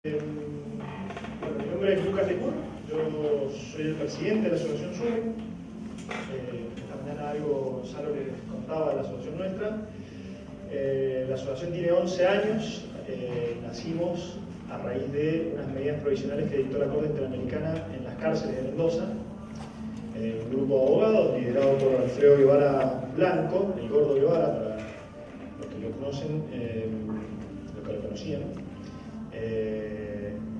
Bueno, mi nombre es Lucas Lecur, yo soy el presidente de la asociación SUME. Esta mañana algo Gonzalo les contaba de la asociación nuestra. La asociación tiene 11 años, nacimos a raíz de unas medidas provisionales que dictó la Corte Interamericana en las cárceles de Mendoza. Un grupo de abogados liderado por Alfredo Guevara Blanco, el Gordo Guevara, para los que lo conocen, los que lo conocían.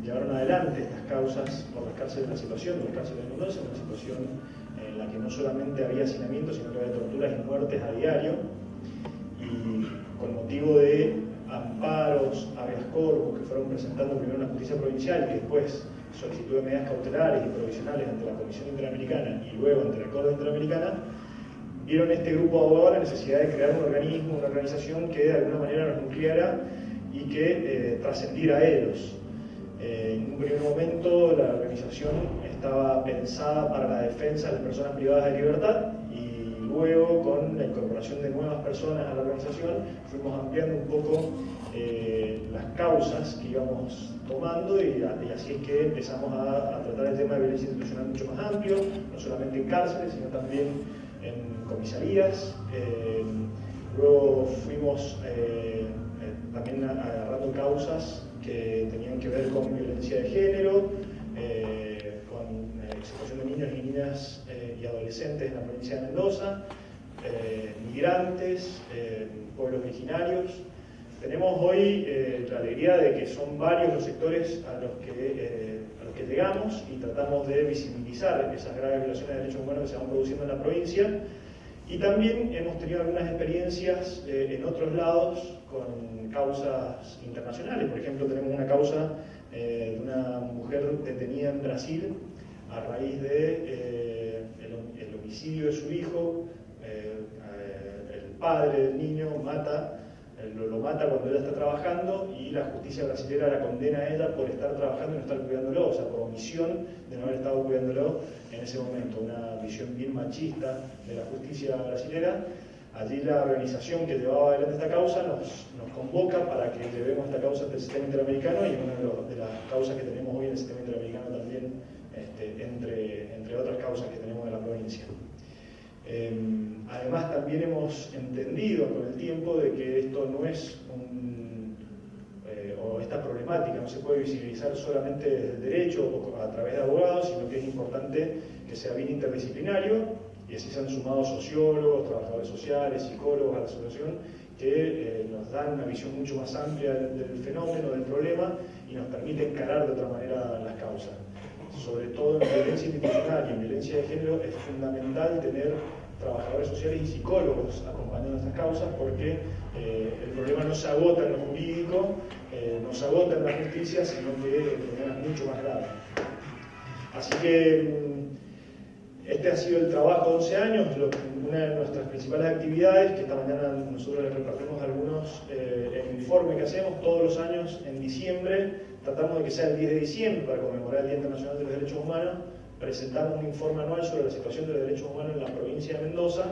Llevaron adelante estas causas por las cárceles, la situación de las cárceles de Mendoza, una situación en la que no solamente había hacinamiento, sino que había torturas y muertes a diario, y con motivo de amparos, habeas corpus que fueron presentando primero en la justicia provincial y después solicitud de medidas cautelares y provisionales ante la Comisión Interamericana y luego ante la Corte Interamericana, vieron este grupo de abogados la necesidad de crear un organismo, una organización que de alguna manera los nucleara y que trascendiera a ellos. En un primer momento la organización estaba pensada para la defensa de las personas privadas de libertad y luego con la incorporación de nuevas personas a la organización fuimos ampliando un poco las causas que íbamos tomando y así es que empezamos a tratar el tema de violencia institucional mucho más amplio, no solamente en cárceles sino también en comisarías. Luego fuimos también agarrando causas que tenían que ver con violencia de género, con explotación de niños y niñas y adolescentes en la provincia de Mendoza, migrantes, pueblos originarios. Tenemos hoy la alegría de que son varios los sectores a los que llegamos y tratamos de visibilizar esas graves violaciones de derechos humanos que se van produciendo en la provincia. Y también hemos tenido algunas experiencias en otros lados con causas internacionales. Por ejemplo, tenemos una causa de una mujer detenida en Brasil a raíz de el homicidio de su hijo. El padre del niño lo mata cuando ella está trabajando y la justicia brasilera la condena a ella por estar trabajando y no estar cuidándolo, o sea, por omisión de no haber estado cuidándolo en ese momento. Una visión bien machista de la justicia brasilera. Allí la organización que llevaba adelante esta causa nos convoca para que llevemos esta causa ante el sistema interamericano y una de las causas que tenemos hoy en el sistema interamericano también, entre otras causas que tenemos en la provincia. Además también hemos entendido con el tiempo de que esto no es o esta problemática no se puede visibilizar solamente desde el derecho o a través de abogados, sino que es importante que sea bien interdisciplinario, y así se han sumado sociólogos, trabajadores sociales, psicólogos a la asociación que nos dan una visión mucho más amplia del fenómeno, del problema, y nos permite encarar de otra manera las causas. Sobre todo en violencia institucional y en violencia de género es fundamental tener trabajadores sociales y psicólogos acompañando estas causas porque el problema no se agota en lo jurídico, no se agota en la justicia, sino que el problema es mucho más grave. Así que este ha sido el trabajo de 11 años, una de nuestras principales actividades, que esta mañana nosotros les repartimos algunos en el informe que hacemos todos los años en diciembre. Tratamos de que sea el 10 de diciembre para conmemorar el Día Internacional de los Derechos Humanos. Presentamos un informe anual sobre la situación de los derechos humanos en la provincia de Mendoza.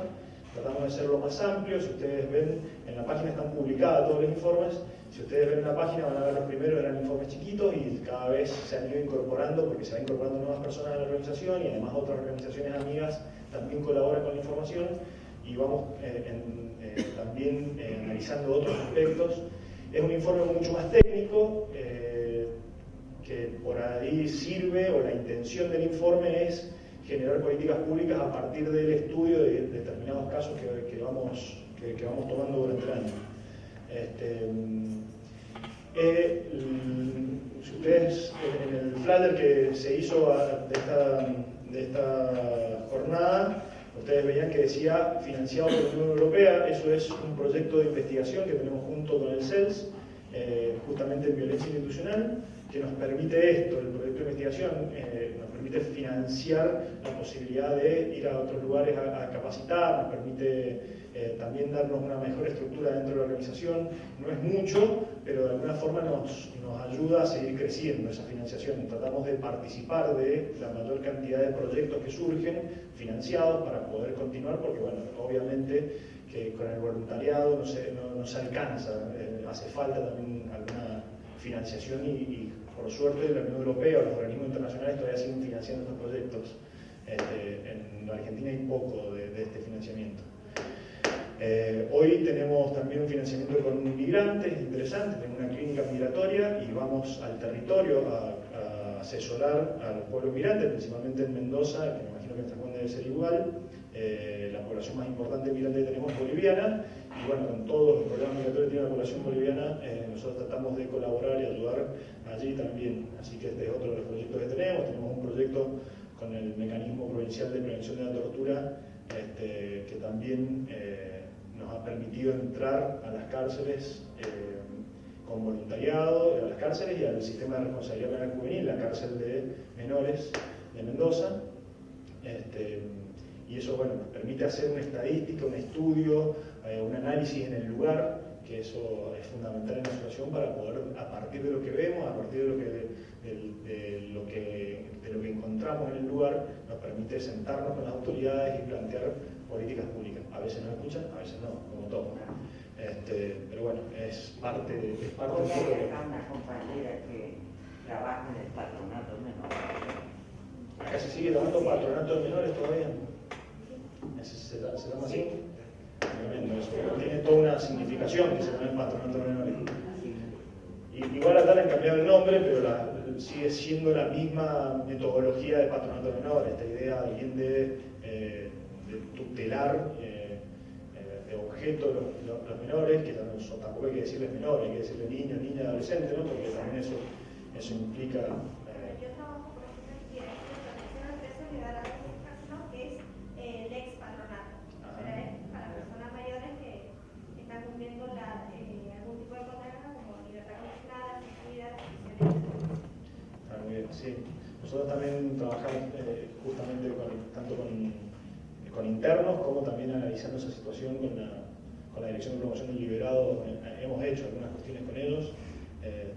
Tratamos de hacerlo más amplio. Si ustedes ven, en la página están publicados todos los informes. Si ustedes ven la página van a ver los primeros eran informes chiquitos y cada vez se han ido incorporando porque se van incorporando nuevas personas a la organización y además otras organizaciones amigas también colaboran con la información y vamos también analizando otros aspectos. Es un informe mucho más técnico que por ahí sirve, o la intención del informe es generar políticas públicas a partir del estudio de determinados casos que vamos tomando durante el año. Si ustedes, en el flyer que se hizo de esta jornada, ustedes veían que decía financiado por la Unión Europea. Eso es un proyecto de investigación que tenemos junto con el CELS, justamente en violencia institucional, que nos permite esto, el proyecto de investigación, nos permite financiar la posibilidad de ir a otros lugares a capacitar, nos permite también darnos una mejor estructura dentro de la organización. No es mucho, pero de alguna forma nos ayuda a seguir creciendo esa financiación. Tratamos de participar de la mayor cantidad de proyectos que surgen, financiados, para poder continuar, porque bueno, obviamente que con el voluntariado no se alcanza, hace falta también alguna financiación y por por suerte la Unión Europea o los organismos internacionales todavía siguen financiando estos proyectos. En Argentina hay poco de este financiamiento. Hoy tenemos también un financiamiento con migrantes interesante, tenemos una clínica migratoria y vamos al territorio a asesorar a los pueblos migrantes, principalmente en Mendoza, que me imagino que en San Juan debe ser igual. La población más importante migrante que tenemos es boliviana, y bueno, con todos los problemas migratorios que tiene la población boliviana, nosotros tratamos de colaborar y ayudar allí también. Así que este es otro de los proyectos que tenemos un proyecto con el Mecanismo Provincial de Prevención de la Tortura, que también nos ha permitido entrar a las cárceles con voluntariado, a las cárceles y al sistema de responsabilidad penal juvenil, la cárcel de menores de Mendoza. Y eso, bueno, nos permite hacer una estadística, un estudio, un análisis en el lugar, que eso es fundamental en la situación para poder, a partir de lo que vemos, a partir de lo que encontramos en el lugar, nos permite sentarnos con las autoridades y plantear políticas públicas. A veces nos escuchan, a veces no, como todo. Pero bueno, es parte de ¿Cómo una compañera que trabaja en el patronato menor? Acá se sigue llamando patronato de menores todavía. ¿Se llama así? Eso tiene toda una significación que se llama el patronato de menores. Igual acá le han cambiado el nombre, pero sigue siendo la misma metodología de patronato de menores, esta idea bien de tutelar de objeto los menores, que tampoco hay que decirles menores, hay que decirles niños, niñas, adolescentes, ¿no? Porque también eso implica... Yo trabajo, por ejemplo, en dirección de protección a la solidaridad que es el ex patronato. Para personas mayores que están cumpliendo algún tipo de condena como libertad condicionada, asistencia, Ah, muy bien, sí. Nosotros también trabajamos justamente tanto con internos como también analizando esa situación con la Dirección de Promoción del Liberado. Hemos hecho algunas cuestiones con ellos,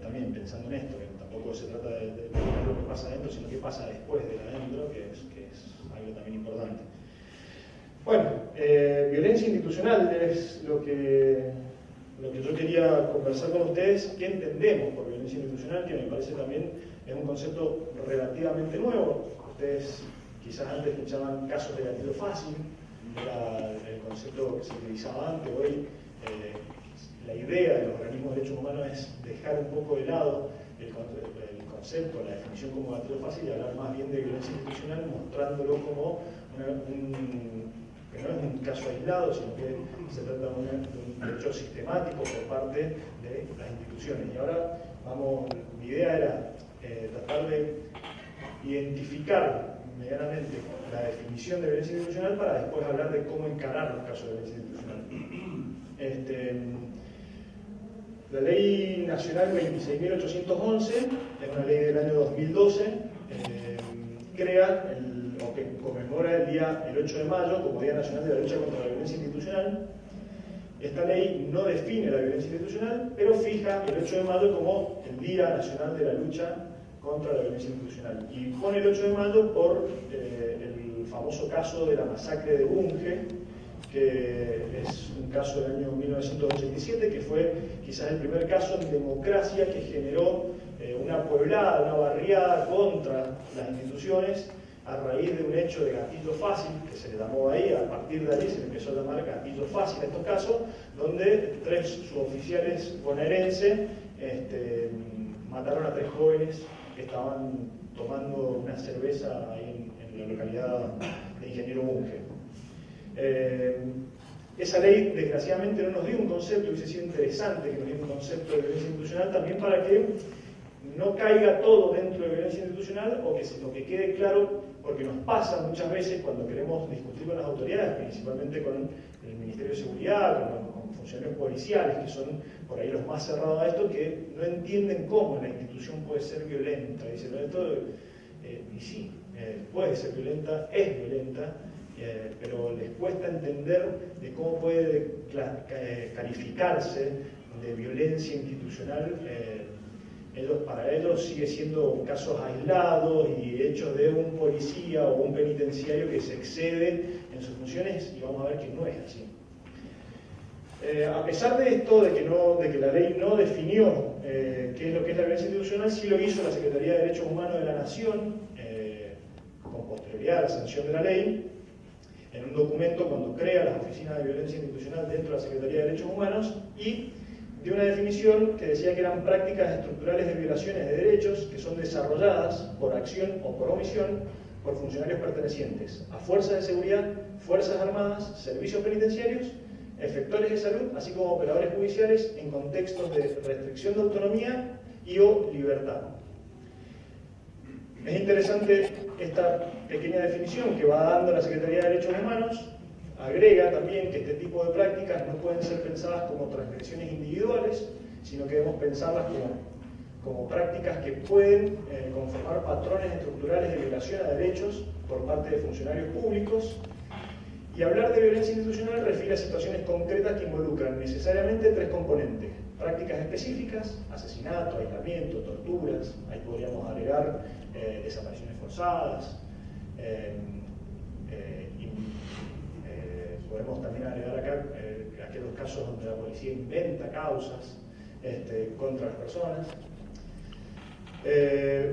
también pensando en esto, que tampoco se trata de ver lo que pasa adentro, sino qué pasa después de adentro, que es algo también importante. Bueno, violencia institucional es lo que yo quería conversar con ustedes. ¿Qué entendemos por violencia institucional? Que me parece también es un concepto relativamente nuevo. Ustedes quizás antes escuchaban casos de gatillo fácil, era el concepto que se utilizaba antes. Hoy la idea de los organismos de derechos humanos es dejar un poco de lado el concepto, la definición como gatillo fácil y hablar más bien de violencia institucional, mostrándolo como que no es un caso aislado, sino que se trata de un hecho sistemático por parte de las instituciones. Y ahora mi idea era tratar de identificar medianamente la definición de violencia institucional para después hablar de cómo encarar los casos de violencia institucional. La Ley Nacional 26.811, es una ley del año 2012, crea o que conmemora el 8 de mayo como Día Nacional de la Lucha contra la Violencia Institucional. Esta ley no define la violencia institucional, pero fija el 8 de mayo como el Día Nacional de la Lucha contra la Violencia Institucional. Y pone el 8 de mayo por el famoso caso de la masacre de Bunge, que es un caso del año 1987, que fue quizás el primer caso en democracia que generó una pueblada, una barriada contra las instituciones a raíz de un hecho de gatillo fácil, que se le llamó ahí, a partir de allí se le empezó a llamar gatillo fácil a estos casos, donde 3 suboficiales bonaerenses mataron a 3 jóvenes que estaban tomando una cerveza ahí en la localidad de Ingeniero Bunge. Esa ley, desgraciadamente, no nos dio un concepto, hubiese sido interesante que nos diera un concepto de violencia institucional también para que no caiga todo dentro de violencia institucional o que lo que quede claro, porque nos pasa muchas veces cuando queremos discutir con las autoridades, principalmente con el Ministerio de Seguridad, con funcionarios policiales, que son por ahí los más cerrados a esto, que no entienden cómo la institución puede ser violenta. Dicen, y sí, puede ser violenta, es violenta, pero les cuesta entender de cómo puede calificarse de violencia institucional. Para ellos sigue siendo casos aislados y hechos de un policía o un penitenciario que se excede en sus funciones, y vamos a ver que no es así. A pesar de esto, de que la ley no definió qué es lo que es la violencia institucional, sí lo hizo la Secretaría de Derechos Humanos de la Nación, con posterioridad a la sanción de la ley, en un documento cuando crea las oficinas de violencia institucional dentro de la Secretaría de Derechos Humanos, y dio una definición que decía que eran prácticas estructurales de violaciones de derechos que son desarrolladas por acción o por omisión por funcionarios pertenecientes a fuerzas de seguridad, fuerzas armadas, servicios penitenciarios, efectores de salud, así como operadores judiciales en contextos de restricción de autonomía y o libertad. Es interesante esta pequeña definición que va dando la Secretaría de Derechos Humanos. Agrega también que este tipo de prácticas no pueden ser pensadas como transgresiones individuales, sino que debemos pensarlas como prácticas que pueden conformar patrones estructurales de violación a derechos por parte de funcionarios públicos. Y hablar de violencia institucional refiere a situaciones concretas que involucran necesariamente tres componentes: prácticas específicas, asesinato, aislamiento, torturas, ahí podríamos agregar desapariciones forzadas, podemos también agregar acá aquellos casos donde la policía inventa causas contra las personas.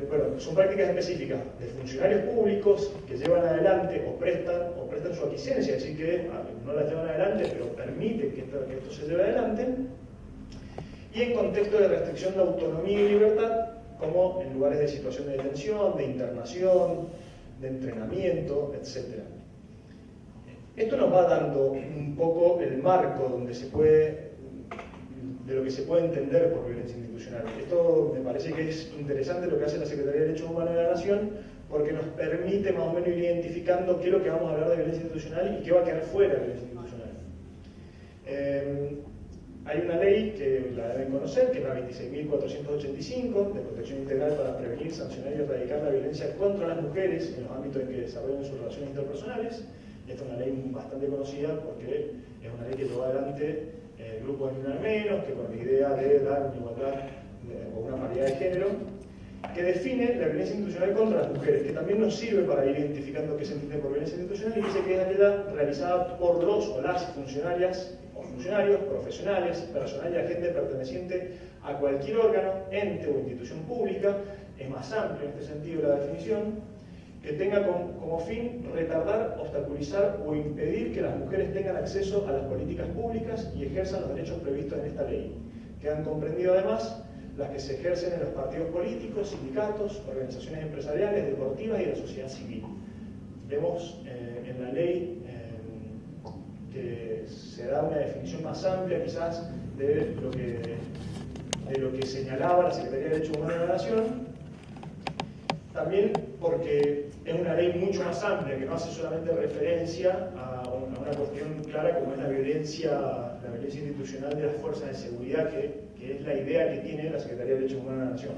Bueno, son prácticas específicas de funcionarios públicos que llevan adelante o prestan su aquiescencia, es decir, que no las llevan adelante, pero permiten que esto se lleve adelante, y en contexto de restricción de autonomía y libertad, como en lugares de situación de detención, de internación, de entrenamiento, etc. Esto nos va dando un poco el marco de lo que se puede entender por violencia institucional. Esto me parece que es interesante lo que hace la Secretaría de Derechos Humanos de la Nación, porque nos permite más o menos ir identificando qué es lo que vamos a hablar de violencia institucional y qué va a quedar fuera de violencia institucional. Hay una ley que la deben conocer, que es la 26.485, de protección integral para prevenir, sancionar y erradicar la violencia contra las mujeres en los ámbitos en que desarrollan sus relaciones interpersonales. Esta es una ley bastante conocida porque es una ley que llevó adelante el grupo de Ni Una Menos, que con la idea de dar una igualdad o una paridad de género, que define la violencia institucional contra las mujeres, que también nos sirve para ir identificando qué se entiende por violencia institucional, y dice que es aquella realizada por los o las funcionarias o funcionarios, profesionales, personal y agente perteneciente a cualquier órgano, ente o institución pública. Es más amplio en este sentido la definición, que tenga como fin retardar, obstaculizar o impedir que las mujeres tengan acceso a las políticas públicas y ejerzan los derechos previstos en esta ley. Quedan comprendidas además las que se ejercen en los partidos políticos, sindicatos, organizaciones empresariales, deportivas y de la sociedad civil. Vemos en la ley que se da una definición más amplia quizás de lo que señalaba la Secretaría de Derechos Humanos de la Nación, también porque es una ley mucho más amplia, que no hace solamente referencia a una cuestión clara como es la violencia institucional de las fuerzas de seguridad, que es la idea que tiene la Secretaría de Derechos Humanos de la Nación.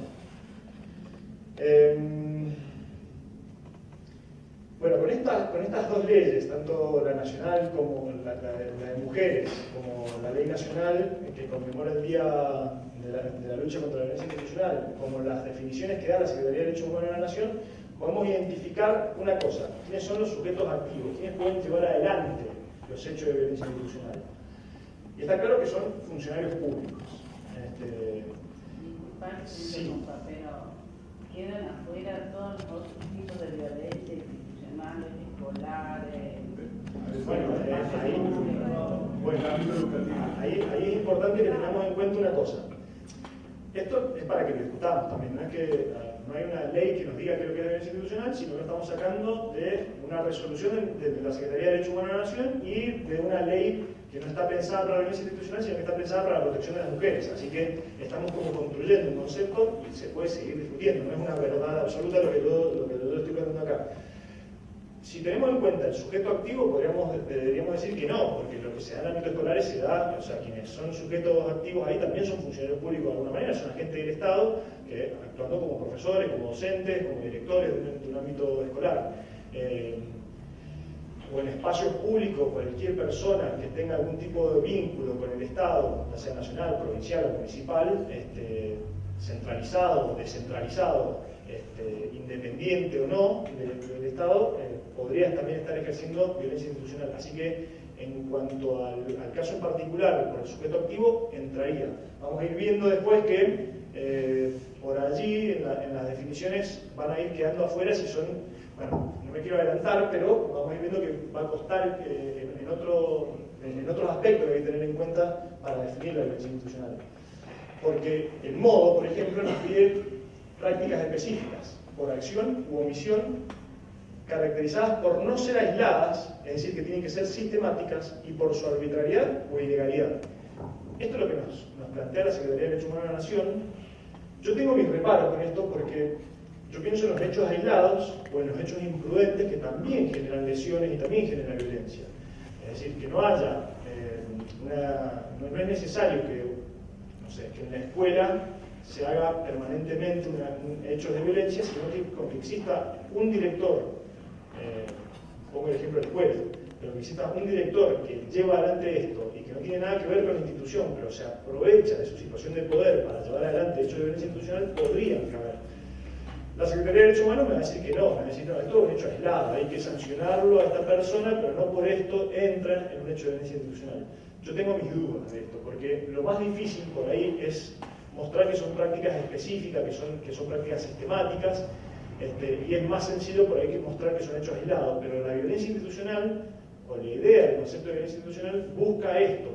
Bueno, con estas dos leyes, tanto la nacional como la de mujeres, como la ley nacional que conmemora el Día de la Lucha contra la Violencia Institucional, como las definiciones que da la Secretaría de Derechos Humanos de la Nación, podemos identificar una cosa: quiénes son los sujetos activos, quiénes pueden llevar adelante los hechos de violencia institucional. Y está claro que son funcionarios públicos. Sí. Pero quedan afuera todos los tipos de violencia institucionales, escolares. Ahí es importante que tengamos en cuenta una cosa. Esto es para que lo discutamos también, no hay una ley que nos diga qué es lo que es la violencia institucional, sino que lo estamos sacando de una resolución de la Secretaría de Derechos Humanos de la Nación y de una ley que no está pensada para la violencia institucional, sino que está pensada para la protección de las mujeres. Así que estamos como construyendo un concepto y se puede seguir discutiendo, no es una verdad absoluta lo que yo estoy planteando acá. Si tenemos en cuenta el sujeto activo, deberíamos decir que no, porque lo que se da en el ámbito escolar se da, o sea, quienes son sujetos activos ahí también son funcionarios públicos de alguna manera, son agentes del Estado, actuando como profesores, como docentes, como directores de un ámbito escolar. O en espacios públicos, cualquier persona que tenga algún tipo de vínculo con el Estado, ya sea nacional, provincial o municipal, centralizado o descentralizado, independiente o no del Estado, podría también estar ejerciendo violencia institucional. Así que en cuanto al caso en particular, por el sujeto activo, entraría. Vamos a ir viendo después que por allí en las definiciones van a ir quedando afuera si son, bueno, no me quiero adelantar, pero vamos a ir viendo que va a costar en otros aspectos que hay que tener en cuenta para definir la violencia institucional. Porque el modo, por ejemplo, nos pide prácticas específicas, por acción u omisión, caracterizadas por no ser aisladas, es decir, que tienen que ser sistemáticas, y por su arbitrariedad o ilegalidad. Esto es lo que nos plantea la Secretaría de Derechos Humanos de la Nación. Yo tengo mis reparos con esto porque yo pienso en los hechos aislados o en los hechos imprudentes que también generan lesiones y también generan violencia. Es decir, que no haya, no es necesario que en la escuela se haga permanentemente hechos de violencia, sino que exista un director, pongo el ejemplo de la escuela, pero que exista un director que lleva adelante esto y que no tiene nada que ver con la institución, pero se aprovecha de su situación de poder para llevar adelante hechos de violencia institucional, podrían caber. La Secretaría de Derechos Humanos me va a decir que no, me va a decir, no, esto es un hecho aislado, hay que sancionarlo a esta persona, pero no por esto entran en un hecho de violencia institucional. Yo tengo mis dudas de esto, porque lo más difícil por ahí es mostrar que son prácticas específicas, que son prácticas sistemáticas, y es más sencillo por ahí que mostrar que son hechos aislados, pero la violencia institucional, o la idea del concepto de violencia institucional, busca esto,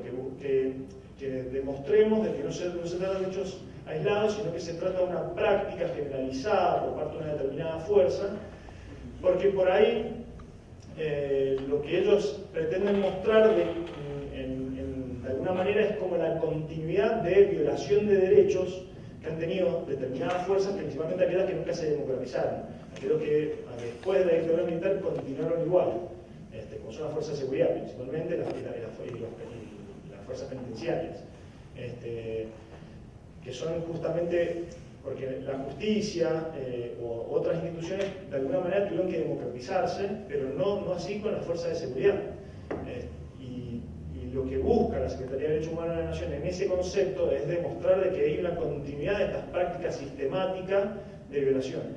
que demostremos de que no se trata de hechos aislados, sino que se trata de una práctica generalizada por parte de una determinada fuerza, porque por ahí lo que ellos pretenden mostrar de alguna manera es como la continuidad de violación de derechos que han tenido determinadas fuerzas, principalmente aquellas que nunca se democratizaron, aquellos que después de la dictadura militar continuaron igual, como son las fuerzas de seguridad, principalmente las fuerzas penitenciarias, que son justamente porque la justicia o otras instituciones de alguna manera tuvieron que democratizarse, pero no así con las fuerzas de seguridad. Y lo que busca la Secretaría de Derechos Humanos de la Nación en ese concepto es demostrar de que hay una continuidad de estas prácticas sistemáticas de violaciones.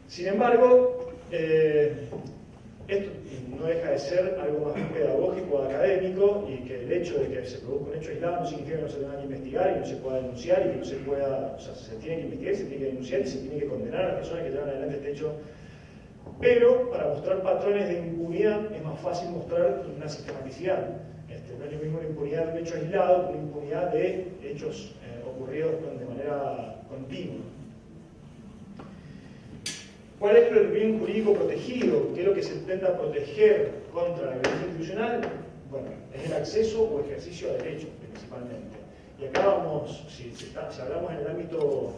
Sin embargo, esto no deja de ser algo más pedagógico, académico, y que el hecho de que se produzca un hecho aislado no significa que no se tenga que investigar y no se pueda denunciar y que no se pueda, o sea, se tiene que investigar, se tiene que denunciar y se tiene que condenar a las personas que llevan adelante este hecho. Pero para mostrar patrones de impunidad es más fácil mostrar una sistematicidad. No es lo mismo la impunidad de un hecho aislado que una impunidad de hechos ocurridos de manera continua. ¿Cuál es el bien jurídico protegido? ¿Qué es lo que se intenta proteger contra la violencia institucional? Bueno, es el acceso o ejercicio a derechos, principalmente. Y acá vamos, si hablamos en el ámbito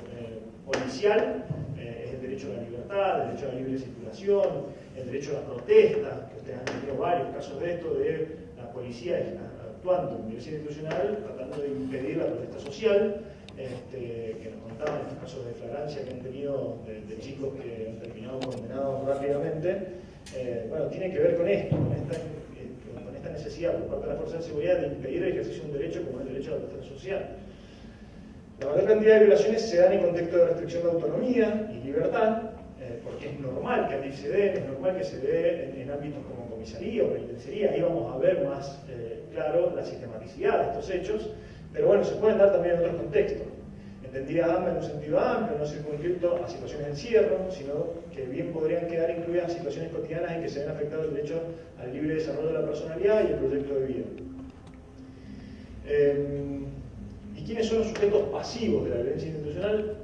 policial, es el derecho a la libertad, el derecho a la libre circulación, el derecho a la protesta, que ustedes han tenido varios casos de esto, de la policía actuando en violencia institucional, tratando de impedir la protesta social, que nos contaban estos casos de flagrancia que han tenido de chicos que han terminado condenados rápidamente. Bueno, tiene que ver con esto, con esta necesidad por parte de las fuerzas de seguridad de impedir el ejercicio de un derecho como es el derecho a la protesta social. La mayor cantidad de violaciones se dan en contexto de restricción de autonomía y libertad, porque es normal que allí se den, es normal que se dé en ámbitos como comisaría o penitenciaría. Ahí vamos a ver más claro la sistematicidad de estos hechos, pero bueno, se pueden dar también en otros contextos. Entendida AMBA en un sentido amplio, no circunscrito a situaciones de encierro, sino que bien podrían quedar incluidas situaciones cotidianas en que se ven afectados el derecho al libre desarrollo de la personalidad y el proyecto de vida. ¿Y quiénes son los sujetos pasivos de la violencia institucional?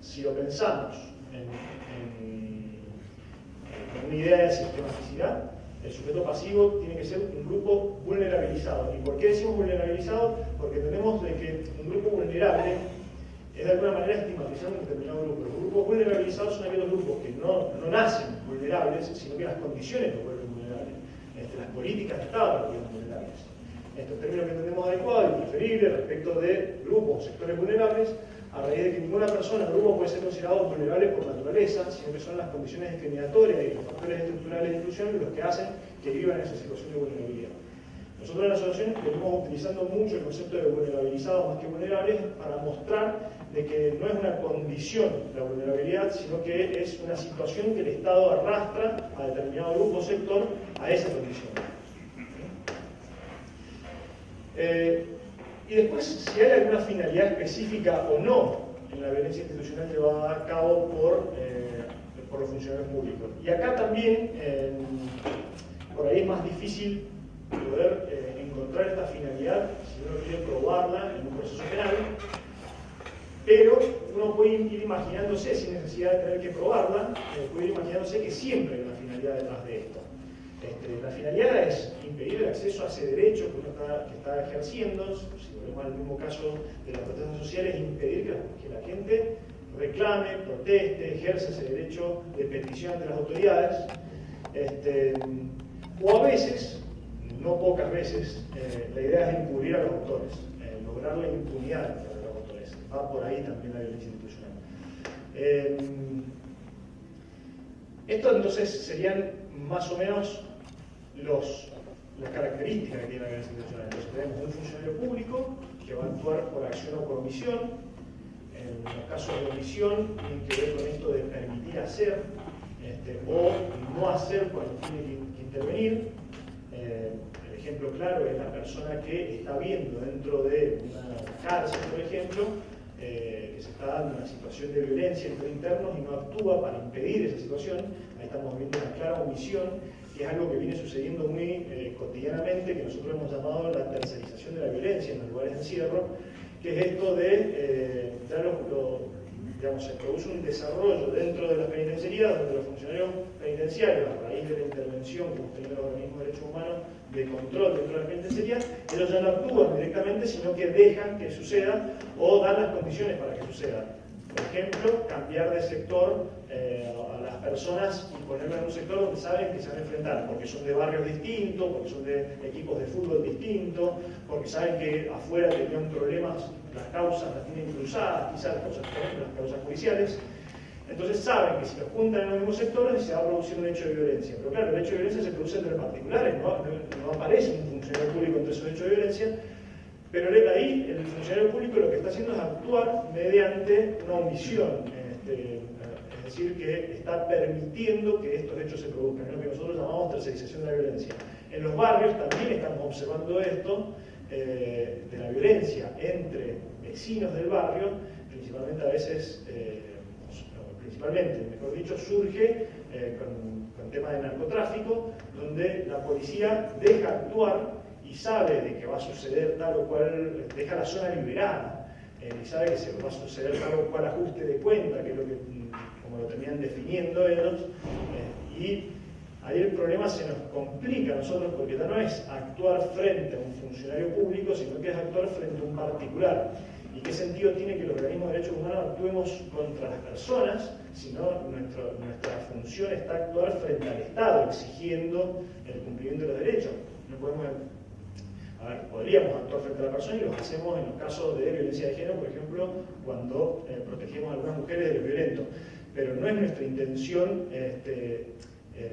Si lo pensamos en una idea de sistematicidad, el sujeto pasivo tiene que ser un grupo vulnerabilizado. ¿Y por qué decimos vulnerabilizado? Porque entendemos de que un grupo vulnerable es de alguna manera estigmatizando un determinado grupo. Los grupos vulnerabilizados son aquellos grupos que no nacen vulnerables, sino que las condiciones los vuelven vulnerables. Las políticas de Estado los vuelven vulnerables. Estos términos que entendemos adecuados y preferibles respecto de grupos o sectores vulnerables, a raíz de que ninguna persona o grupo puede ser considerado vulnerable por naturaleza, sino que son las condiciones discriminatorias y los factores estructurales de inclusión los que hacen que vivan en esa situación de vulnerabilidad. Nosotros en la asociación venimos utilizando mucho el concepto de vulnerabilizados más que vulnerables para mostrar de que no es una condición la vulnerabilidad, sino que es una situación que el Estado arrastra a determinado grupo o sector a esa condición. Y después, si hay alguna finalidad específica o no en la violencia institucional llevada a cabo por los funcionarios públicos. Y acá también, por ahí es más difícil poder encontrar esta finalidad si uno quiere probarla en un proceso penal, pero uno puede ir imaginándose, sin necesidad de tener que probarla, puede ir imaginándose que siempre hay una finalidad detrás de esto. La finalidad es impedir el acceso a ese derecho que uno está ejerciendo, si volvemos al mismo caso de las protestas sociales, impedir que la gente reclame, proteste, ejerza ese derecho de petición ante las autoridades, o a veces, no pocas veces, la idea es encubrir a los autores, lograr la impunidad de los autores. Va por ahí también la violencia institucional. Esto entonces serían más o menos las características que tiene la violencia institucional. Entonces tenemos un funcionario público que va a actuar por acción o por omisión. En los casos de omisión tienen que ver con esto de permitir hacer o no hacer cuando tiene que intervenir. El ejemplo claro es la persona que está viendo dentro de una cárcel, por ejemplo, que se está dando una situación de violencia entre internos y no actúa para impedir esa situación. Ahí estamos viendo una clara omisión, que es algo que viene sucediendo muy cotidianamente, que nosotros hemos llamado la tercerización de la violencia en los lugares de encierro, que es esto de, digamos, se produce un desarrollo dentro de las penitenciarías, donde los funcionarios penitenciarios, a raíz de la intervención que hemos tenido los organismos de derechos humanos de control dentro de las penitenciarías, ellos ya no actúan directamente, sino que dejan que suceda o dan las condiciones para que suceda. Por ejemplo, cambiar de sector a las personas y ponerlas en un sector donde saben que se van a enfrentar, porque son de barrios distintos, porque son de equipos de fútbol distintos, porque saben que afuera tenían problemas, las causas las tienen cruzadas, quizás las causas judiciales. Entonces saben que si los juntan en los mismos sectores se va a producir un hecho de violencia. Pero claro, el hecho de violencia se produce entre particulares, no aparece un funcionario público entre esos hechos de violencia. Pero ahí el funcionario público lo que está haciendo es actuar mediante una omisión, es decir, que está permitiendo que estos hechos se produzcan, es lo que nosotros llamamos tercerización de la violencia. En los barrios también estamos observando esto, de la violencia entre vecinos del barrio, principalmente a veces, mejor dicho, surge con temas de narcotráfico, donde la policía deja actuar y sabe de que va a suceder tal o cual, deja la zona liberada, y sabe que se va a suceder tal o cual ajuste de cuenta, que es lo que, como lo terminan definiendo ellos, y ahí el problema se nos complica a nosotros, porque ya no es actuar frente a un funcionario público, sino que es actuar frente a un particular. ¿Y qué sentido tiene que los organismos de derechos humanos actuemos contra las personas, sino nuestra función está actuar frente al Estado, exigiendo el cumplimiento de los derechos? No podemos... podríamos actuar frente a la persona y lo hacemos en los casos de violencia de género, por ejemplo, cuando protegemos a algunas mujeres de lo violento. Pero no es nuestra intención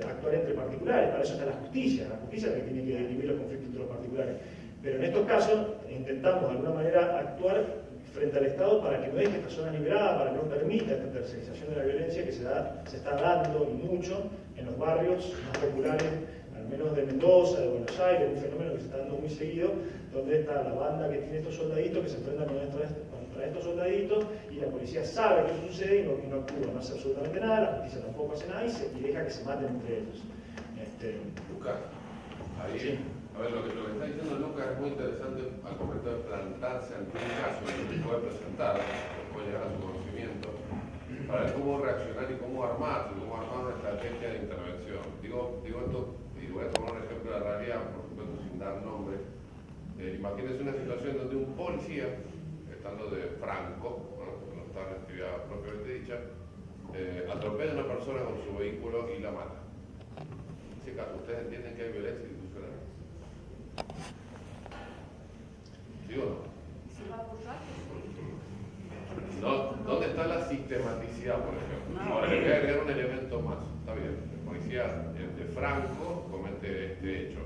actuar entre particulares, para eso está la justicia es la que tiene que dirimir los conflictos entre los particulares. Pero en estos casos intentamos de alguna manera actuar frente al Estado para que no deje esta zona liberada, para que no permita esta tercerización de la violencia que se está dando y mucho en los barrios más populares, al menos de Mendoza, de Buenos Aires, un fenómeno que se está dando muy seguido, donde está la banda que tiene estos soldaditos que se enfrentan contra estos soldaditos y la policía sabe que eso sucede y no actúa, no hace absolutamente nada, la justicia tampoco hace nada y deja que se maten entre ellos. Lucas, ahí, sí. A ver, lo que está diciendo Lucas es muy interesante al momento de plantarse ante un caso que se puede presentar, que puede llegar a su conocimiento, para ver cómo reaccionar y cómo armar una estrategia de intervención. Digo esto, y voy a tomar un ejemplo de la realidad, por supuesto sin dar nombre. Imagínense una situación donde un policía, estando de franco, porque no está en actividad propiamente dicha, atropella a una persona con su vehículo y la mata. En ese caso, ¿ustedes entienden que hay violencia institucional? ¿Sí o no? No, ¿dónde está la sistematicidad, por ejemplo? Ahora le voy a agregar un elemento más. Está bien, el policía de Franco comete este hecho.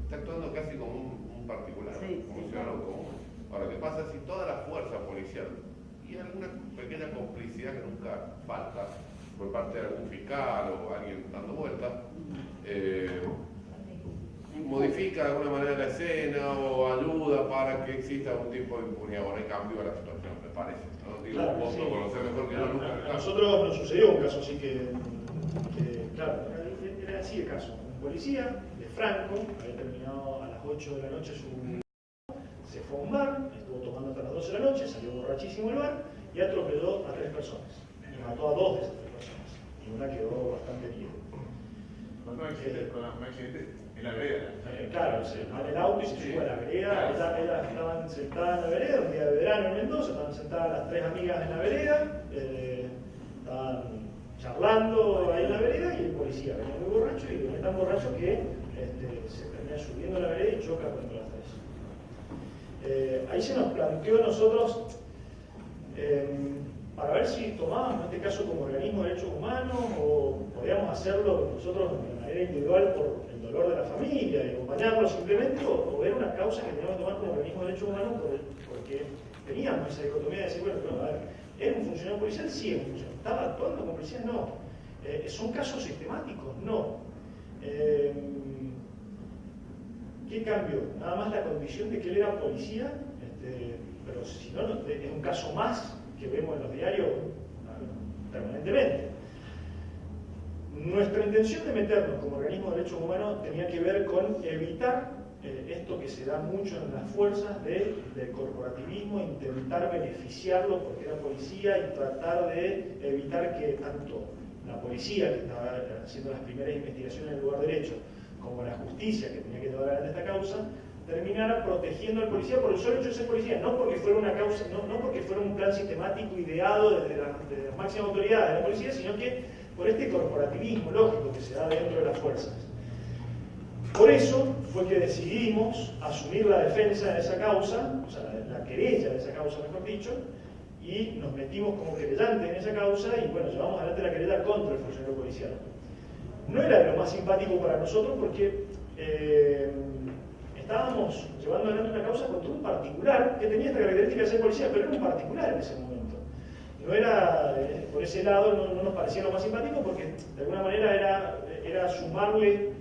Está actuando casi como un particular, como un ciudadano común. Ahora, ¿qué pasa si toda la fuerza policial y alguna pequeña complicidad que nunca falta por parte de algún fiscal o alguien dando vueltas, modifica de alguna manera la escena o ayuda para que exista algún tipo de impunidad. Bueno, hay cambio a la situación, me parece, ¿no? Digo, Claro, vos sí. lo conocés mejor que yo, Lucas. A nosotros nos sucedió un caso así que claro, era así el caso. Un policía de Franco había terminado a las 8 de la noche se fue a un bar, estuvo tomando hasta las 12 de la noche, salió borrachísimo del bar y atropelló a 3 personas. Y mató a 2 de esas 3 personas. Y una quedó bastante herida. No accidente en la vereda. Claro, se va en el auto y se sube a la vereda. Ellas estaban sentadas en la vereda, un día de verano en Mendoza, estaban sentadas las 3 amigas en la vereda, estaban charlando ahí en la vereda y el policía venía muy borracho y venía tan borracho que se termina subiendo a la vereda y choca contra las 3. Ahí se nos planteó a nosotros para ver si tomábamos este caso como organismo de derechos humanos o podíamos hacerlo nosotros de manera individual por el dolor de la familia y acompañarlo simplemente o ver una causa que teníamos que tomar como organismo de derechos humanos porque teníamos esa dicotomía de decir, bueno, pero a ver, ¿era un funcionario policial? Sí, es un funcionario. ¿Estaba actuando como policía? No. ¿Son casos sistemáticos? No. ¿Qué cambió? Nada más la condición de que él era policía, pero si no, es un caso más que vemos en los diarios permanentemente. Nuestra intención de meternos como organismo de derechos humanos tenía que ver con evitar esto que se da mucho en las fuerzas del corporativismo, intentar beneficiarlo porque era policía y tratar de evitar que tanto la policía, que estaba haciendo las primeras investigaciones en el lugar derecho, como la justicia, que tenía que llevar adelante esta causa, terminara protegiendo al policía por el solo hecho de ser policía, no porque fuera una causa, no porque fuera un plan sistemático ideado desde las máximas autoridades de la policía, sino que por este corporativismo lógico que se da dentro de las fuerzas. Por eso fue que decidimos asumir la defensa de esa causa, o sea, la querella de esa causa, mejor dicho, y nos metimos como querellantes en esa causa y bueno, llevamos adelante la querella contra el funcionario policial. No era de lo más simpático para nosotros porque estábamos llevando adelante una causa contra un particular que tenía esta característica de ser policía, pero era un particular en ese momento. No era, por ese lado, no nos parecía lo más simpático porque de alguna manera era sumarle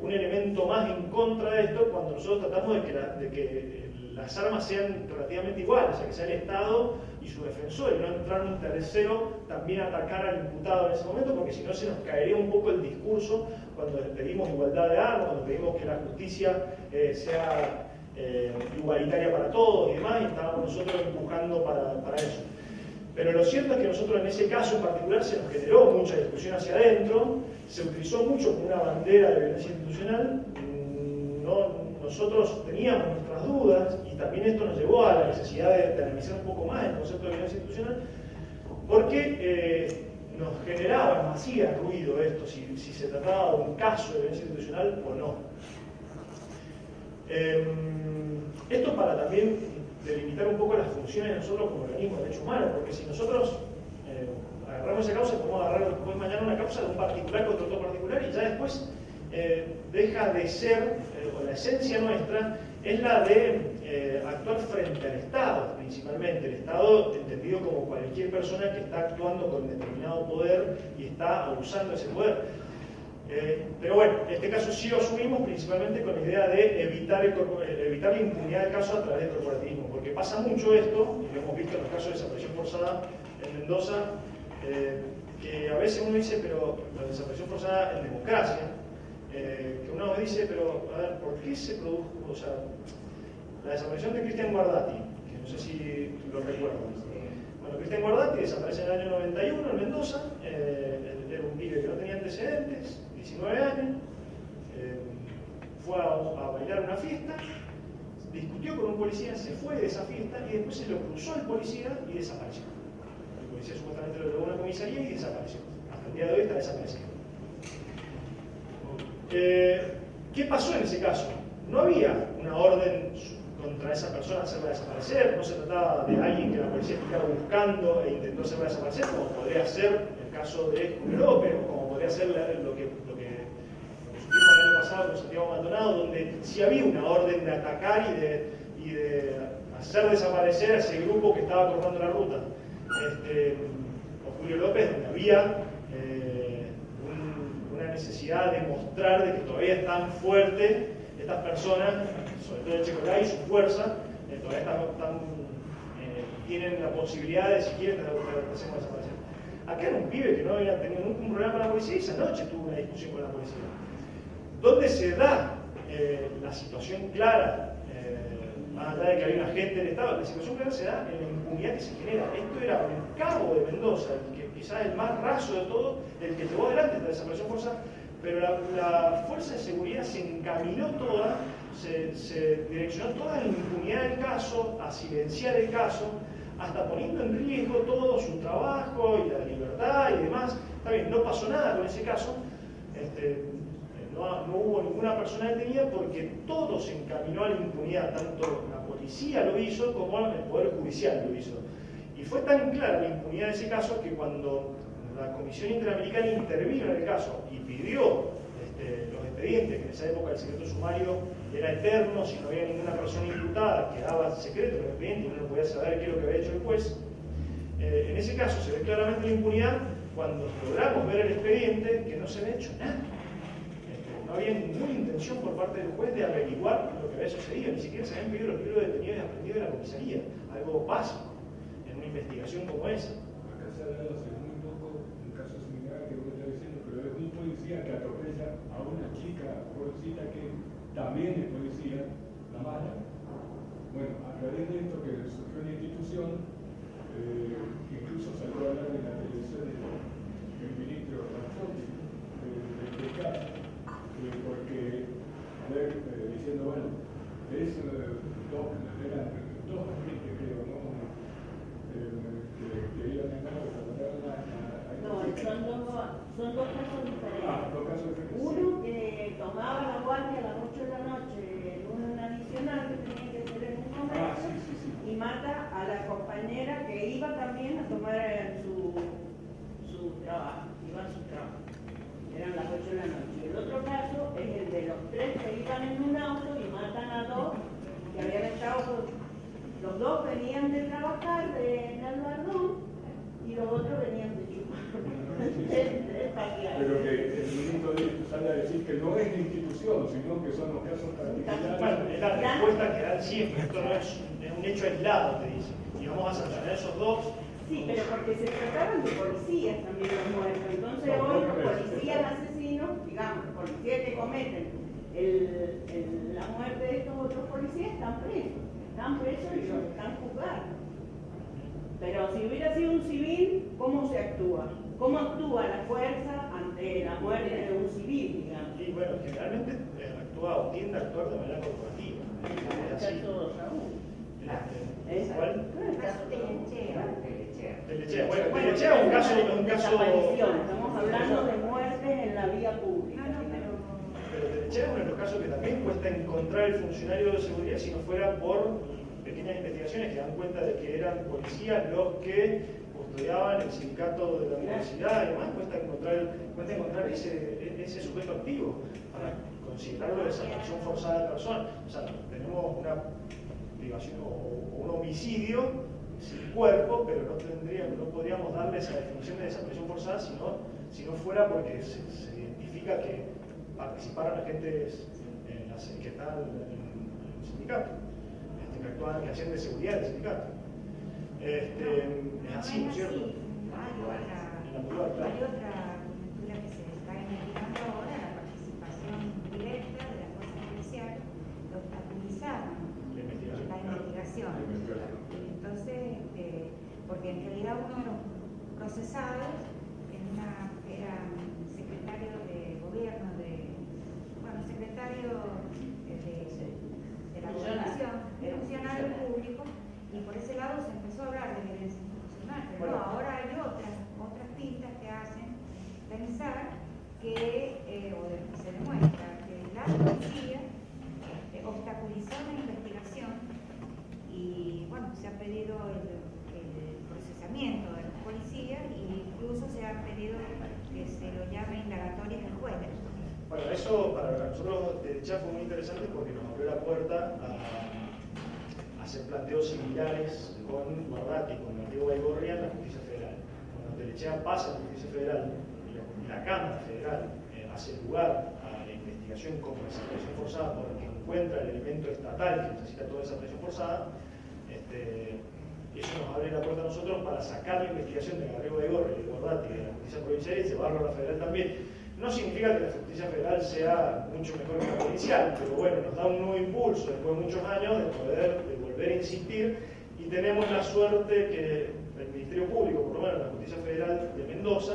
un elemento más en contra de esto cuando nosotros tratamos de que las armas sean relativamente iguales, o sea, que sea el Estado y su defensor, y no entrar un tercero también a atacar al imputado en ese momento, porque si no se nos caería un poco el discurso cuando pedimos igualdad de armas, cuando pedimos que la justicia sea igualitaria para todos y demás, y estábamos nosotros empujando para eso. Pero lo cierto es que nosotros en ese caso en particular se nos generó mucha discusión hacia adentro, se utilizó mucho como una bandera de violencia institucional. Nosotros teníamos nuestras dudas y también esto nos llevó a la necesidad de analizar un poco más el concepto de violencia institucional porque nos generaba, nos hacía ruido esto, si se trataba de un caso de violencia institucional o no. Esto para también delimitar un poco las funciones de nosotros como organismo de derechos humanos, porque si nosotros agarramos esa causa, podemos agarrar después mañana una causa de un particular contra otro particular y ya después deja de ser, o la esencia nuestra, es la de actuar frente al Estado, principalmente. El Estado entendido como cualquier persona que está actuando con determinado poder y está abusando de ese poder. Pero bueno, en este caso sí lo asumimos principalmente con la idea de evitar la impunidad del caso a través del corporativismo, porque pasa mucho esto, y lo hemos visto en los casos de desaparición forzada en Mendoza, que a veces uno dice, pero la desaparición forzada en democracia, que uno dice, pero a ver, ¿por qué se produjo? O sea, la desaparición de Cristian Guardati, que no sé si lo recuerdan. Bueno, Cristian Guardati desaparece en el año 91 en Mendoza, era un pibe que no tenía antecedentes, 19 años, fue a bailar una fiesta, discutió con un policía, se fue de esa fiesta y después se lo cruzó el policía y desapareció. El policía supuestamente lo llevó a una comisaría y desapareció. Hasta el día de hoy está desaparecido. ¿Qué pasó en ese caso? No había una orden contra esa persona hacerla desaparecer, no se trataba de alguien que la policía estuviera buscando e intentó hacerla desaparecer, como podría ser el caso de Julio López, o como podría ser lo que sufrimos el año pasado con Santiago Maldonado, donde sí había una orden de atacar y de hacer desaparecer a ese grupo que estaba cortando la ruta. Con Julio López, donde había una necesidad de mostrar de que todavía es tan fuerte estas personas, sobre todo el Checolá y su fuerza, todavía tienen la posibilidad de, si quieren, de hacernos desaparecer. Acá era un pibe que no había tenido nunca un problema con la policía y esa noche tuvo una discusión con la policía. ¿Dónde se da la situación clara? Más allá de que hay un agente del Estado, la situación clara se da en la impunidad que se genera. Esto era el cabo de Mendoza, el que quizás el más raso de todo, el que llevó adelante esta desaparición forzada, pero la fuerza de seguridad se encaminó toda, se direccionó toda la impunidad del caso, a silenciar el caso, hasta poniendo en riesgo todo su trabajo y la libertad y demás. Está bien, no pasó nada con ese caso, no hubo ninguna persona detenida porque todo se encaminó a la impunidad, tanto la policía lo hizo como el Poder Judicial lo hizo. Y fue tan clara la impunidad de ese caso que cuando la Comisión Interamericana intervino en el caso y pidió los expedientes, que en esa época el secreto sumario era eterno, si no había ninguna persona imputada, quedaba secreto el expediente y uno no podía saber qué es lo que había hecho el juez. En ese caso se ve claramente la impunidad cuando logramos ver el expediente que no se había hecho nada. No había ninguna intención por parte del juez de averiguar lo que había sucedido, ni siquiera se habían pedido los libros de detenidos y aprendidos de la comisaría, algo básico en una investigación como esa. Acá se ha dado hace muy poco un caso similar que vos estás diciendo, pero es un policía que atropella a una chica pobrecita que también es policía, la mala. Bueno, a través de esto que surgió una institución, incluso salió a hablar en la televisión el ministro Rajoy del caso. Porque, a ver, diciendo, bueno, eran dos agentes, creo, ¿no? Que iban a No, son dos casos diferentes. Dos casos diferentes. Uno que tomaba la guardia a las 8 de la noche en un adicional que tenía que hacer en un momento Sí. y mata a la compañera que iba también a tomar su trabajo, iba a su trabajo. Eran las 8 de la noche. El otro caso es el de los tres que iban en un auto y matan a dos que habían estado, los dos venían de trabajar en Albardón y los otros venían de chupar. Pero que el ministro sale a decir que no es la institución, sino que son los casos particulares. Bueno, es la respuesta que dan siempre, esto no es un hecho aislado, te dicen. Y vamos a sancionar esos dos. Sí, pero porque se trataban de policías también los muertos. Entonces hoy los policías asesinos, digamos, los policías que cometen la muerte de estos otros policías están presos y los están juzgando. Pero si hubiera sido un civil, ¿cómo se actúa? ¿Cómo actúa la fuerza ante la muerte de un civil, digamos? Y bueno, generalmente actúa o tiende a actuar de manera corporativa. Es así. ¿Cuál? El caso Telechea. Telechea. Bueno, Telechea es un caso. Estamos hablando de muertes en la vía pública. Pero Telechea es uno de los casos que también cuesta encontrar el funcionario de seguridad si no fuera por pequeñas investigaciones que dan cuenta de que eran policías los que custodiaban el sindicato de la universidad y demás. Cuesta encontrar ese sujeto activo para considerarlo de desaparición forzada de personas. O sea, tenemos una privación o un homicidio sin cuerpo, pero no podríamos darle esa definición de desaparición forzada si no fuera porque se identifica que participaron agentes que estaban en el sindicato, que hacían de seguridad del sindicato. Es así, ¿no es cierto? Hay otra cultura que se está investigando ahora, la participación directa de la fuerza policial, que obstaculizaron la investigación. Entonces, porque en realidad uno de los procesados era secretario de gobierno, secretario de la gobernación, era funcionario público, y por ese lado se empezó a hablar de violencia institucional. Pero no, ahora hay otras tintas que hacen pensar que, se demuestra que la policía obstaculizó la investigación y, bueno, se ha pedido el procesamiento de los policías e incluso se ha pedido que se lo llame indagatoria del juez. Bueno, eso para nosotros de hecho fue muy interesante porque nos abrió la puerta a hacer planteos similares con Guardati, con Mateo Baigorria en la Justicia Federal. Cuando Telechea pasa a la Justicia Federal y la la Cámara Federal hace lugar a la investigación como desaparición forzada porque encuentra el elemento estatal que necesita toda esa presión forzada, eso nos abre la puerta a nosotros para sacar la investigación de Garrego de Gorri, de Gordati, de la justicia provincial y llevarlo a la federal también. No significa que la justicia federal sea mucho mejor que la provincial, pero bueno, nos da un nuevo impulso después de muchos años de poder volver a insistir, y tenemos la suerte que el Ministerio Público, por lo menos la Justicia Federal de Mendoza,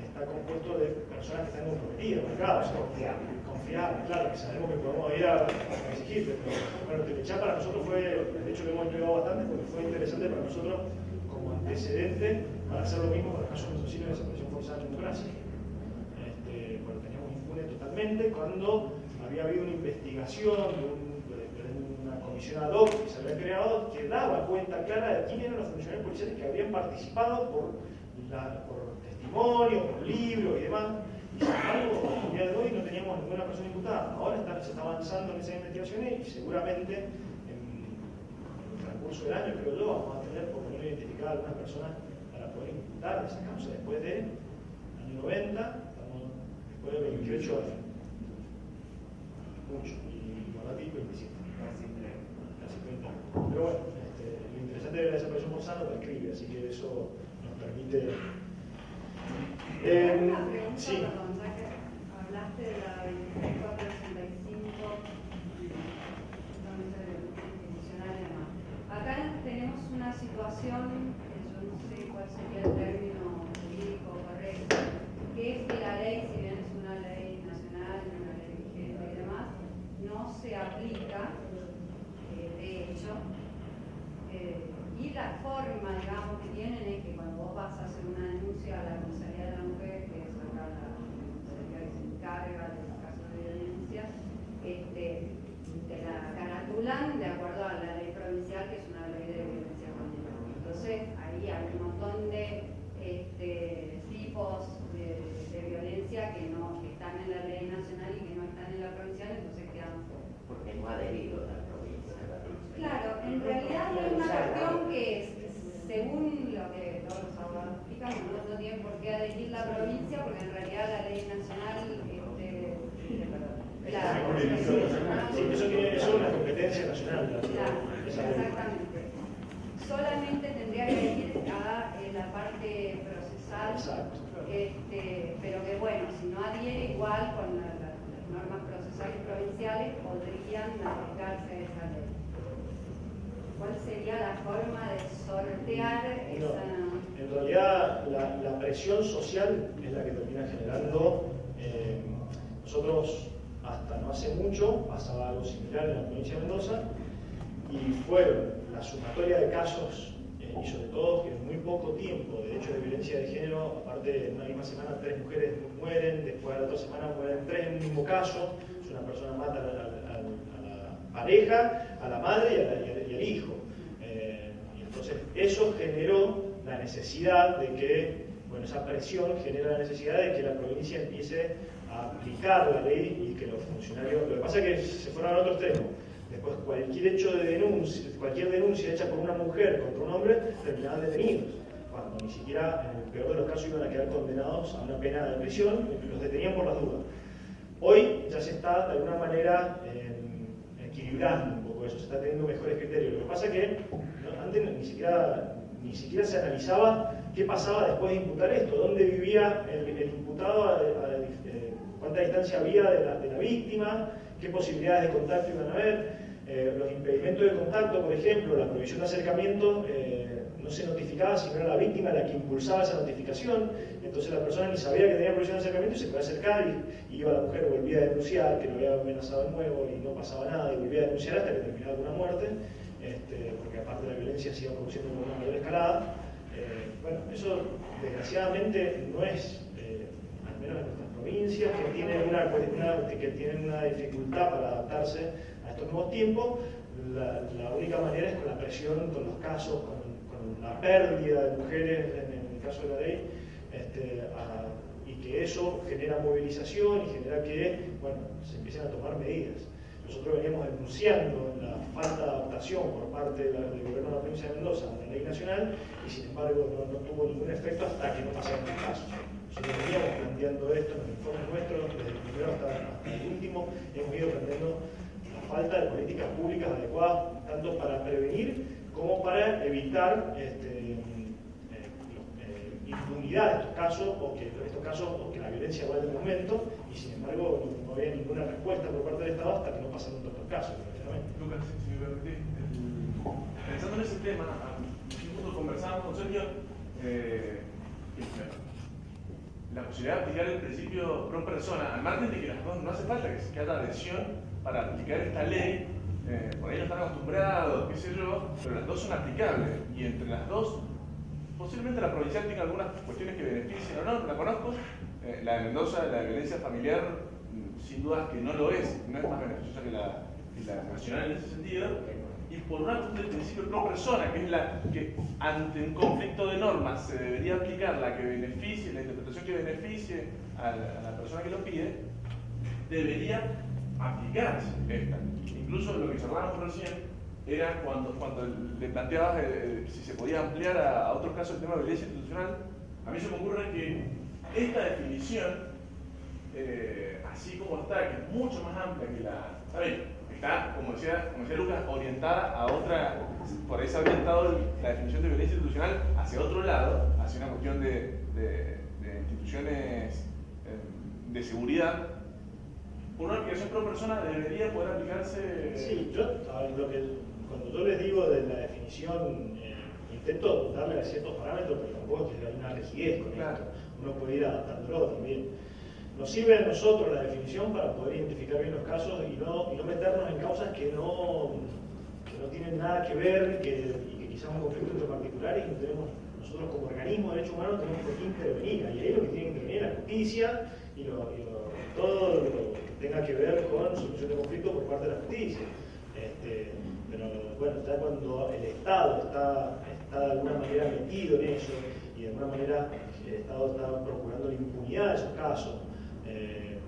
está compuesto de personas que están comprometidas, marcadas, confiables, claro, que sabemos que podemos ir a exigir, pero bueno, Telechat para nosotros fue, de hecho lo hemos estudiado bastante porque fue interesante para nosotros como antecedente para hacer lo mismo con el caso de Mendocino de desaparición forzada en democracia. Cuando teníamos impune totalmente, cuando había habido una investigación de una comisión ad hoc que se había creado que daba cuenta clara de quién eran los funcionarios policiales que habían participado por testimonio, por libros y demás. Y sin embargo, el día de hoy no teníamos ninguna persona imputada. Ahora se está avanzando en esas investigaciones y seguramente en el transcurso del año, creo yo, vamos a tener por lo menos identificadas algunas personas para poder imputar de esa causa después de año 90, estamos después de 28 años. Mucho. Y Guardati 27. Casi 30. Pero bueno, lo interesante de la desaparición forzada lo prescribe, así que eso nos permite. Una pregunta, sí. Perdón, ya que hablaste de la 2465 institucional y demás. Acá tenemos una situación, que yo no sé cuál sería el término jurídico correcto, que es que la ley, si bien es una ley nacional, una ley vigente y demás, no se aplica, de hecho, y la forma, digamos, que tienen es que cuando vos vas a hacer una denuncia a la Comisaría de la Mujer, que es acá la comisaría que se encarga de los casos de violencia, te la caratulan de acuerdo a la ley provincial, que es una ley de violencia conjugal. Entonces, ahí hay un montón de tipos de violencia que están en la ley nacional y que no están en la provincial, entonces quedan fuera. Porque no ha adherido la provincia. Claro, en realidad hay una cuestión que, según lo que todos los abogados explican, no tienen por qué adherir la provincia, porque en realidad la ley nacional, Sí, eso es una competencia nacional. Claro, exactamente. Solamente tendría que ir a la parte procesal, pero que bueno, si no adhiere igual con las normas procesales provinciales, podrían aplicarse esa ley. ¿Cuál sería la forma de sortear esa...? En realidad, la presión social es la que termina generando. Nosotros, hasta no hace mucho, pasaba algo similar en la provincia de Mendoza, y fueron la sumatoria de casos, y sobre todo que en muy poco tiempo, de hecho de violencia de género, aparte en una misma semana 3 mujeres mueren, después a la otra semana mueren 3 en un mismo caso, si una persona mata a la pareja, a la madre y al hijo. Y entonces eso generó la necesidad de que, bueno, esa presión genera la necesidad de que la provincia empiece a aplicar la ley y que los funcionarios... Lo que pasa es que se fueron al otro extremo. Después cualquier hecho de denuncia, cualquier denuncia hecha por una mujer contra un hombre, terminaban detenidos. Cuando ni siquiera, en el peor de los casos, iban a quedar condenados a una pena de prisión, los detenían por las dudas. Hoy ya se está, de alguna manera, equilibrando un poco eso, se está teniendo mejores criterios. Lo que pasa es que antes ni siquiera se analizaba qué pasaba después de imputar esto, dónde vivía el imputado, cuánta distancia había de la víctima, qué posibilidades de contacto iban a haber, los impedimentos de contacto, por ejemplo, la prohibición de acercamiento, no se notificaba si no era la víctima la que impulsaba esa notificación, entonces la persona ni sabía que tenía prohibición de acercamiento y se podía acercar y iba la mujer, volvía a denunciar que lo había amenazado de nuevo y no pasaba nada y volvía a denunciar hasta que terminaba con una muerte, porque aparte de la violencia se iba produciendo con una mayor escalada. Bueno, eso desgraciadamente no es, al menos en nuestras provincias, que tienen una dificultad para adaptarse a estos nuevos tiempos. La única manera es con la presión, con los casos, con la pérdida de mujeres en el caso de la ley, y que eso genera movilización y genera que, bueno, se empiecen a tomar medidas. nosotros veníamos denunciando la falta de adaptación por parte del gobierno de la provincia de Mendoza a la ley nacional y sin embargo no tuvo ningún efecto hasta que no pasaron los casos. Nosotros veníamos planteando esto en los informes nuestros, desde el primero hasta el último, hemos ido planteando la falta de políticas públicas adecuadas, tanto para prevenir como para evitar impunidad de estos casos, o que la violencia va del momento, y sin embargo no había ninguna respuesta por parte del Estado hasta que no pasaron todos estos casos. Lucas, si me permitís, pensando en ese tema, nosotros conversábamos con Sergio la posibilidad de aplicar el principio pro persona, al margen de que las dos no hace falta que haya adhesión para aplicar esta ley, por ahí no están acostumbrados, qué sé yo, pero las dos son aplicables, y entre las dos posiblemente la provincial tenga algunas cuestiones que beneficien o no la conozco. La de Mendoza, la de violencia familiar, sin duda que no lo es, no es más beneficiosa que la nacional en ese sentido. Y por una cuestión del principio pro persona, que es la que ante un conflicto de normas se debería aplicar la que beneficie, la interpretación que beneficie a la persona que lo pide, debería aplicarse esta. Incluso lo que charlábamos recién era cuando le planteabas si se podía ampliar a otros casos el tema de violencia institucional. A mí se me ocurre que esta definición, así como está, que es mucho más amplia que está, como decía Lucas, orientada a otra, por ahí se ha orientado la definición de violencia institucional hacia otro lado, hacia una cuestión de instituciones de seguridad. Por una aplicación pro persona debería poder aplicarse. Sí, cuando yo les digo de la definición, intento darle a ciertos parámetros, pero tampoco es que haya una rigidez con esto. Uno puede ir adaptándolo también. Nos sirve a nosotros la definición para poder identificar bien los casos y no meternos en causas que no tienen nada que ver y que quizás un conflicto entre particulares y no tenemos, nosotros como organismo de derechos humanos tenemos por qué intervenir. Y ahí lo que tiene que intervenir es la justicia y todo lo que tenga que ver con solución de conflictos por parte de la justicia. Pero bueno, ya cuando el Estado está de alguna manera metido en eso y de alguna manera el Estado está procurando la impunidad de esos casos,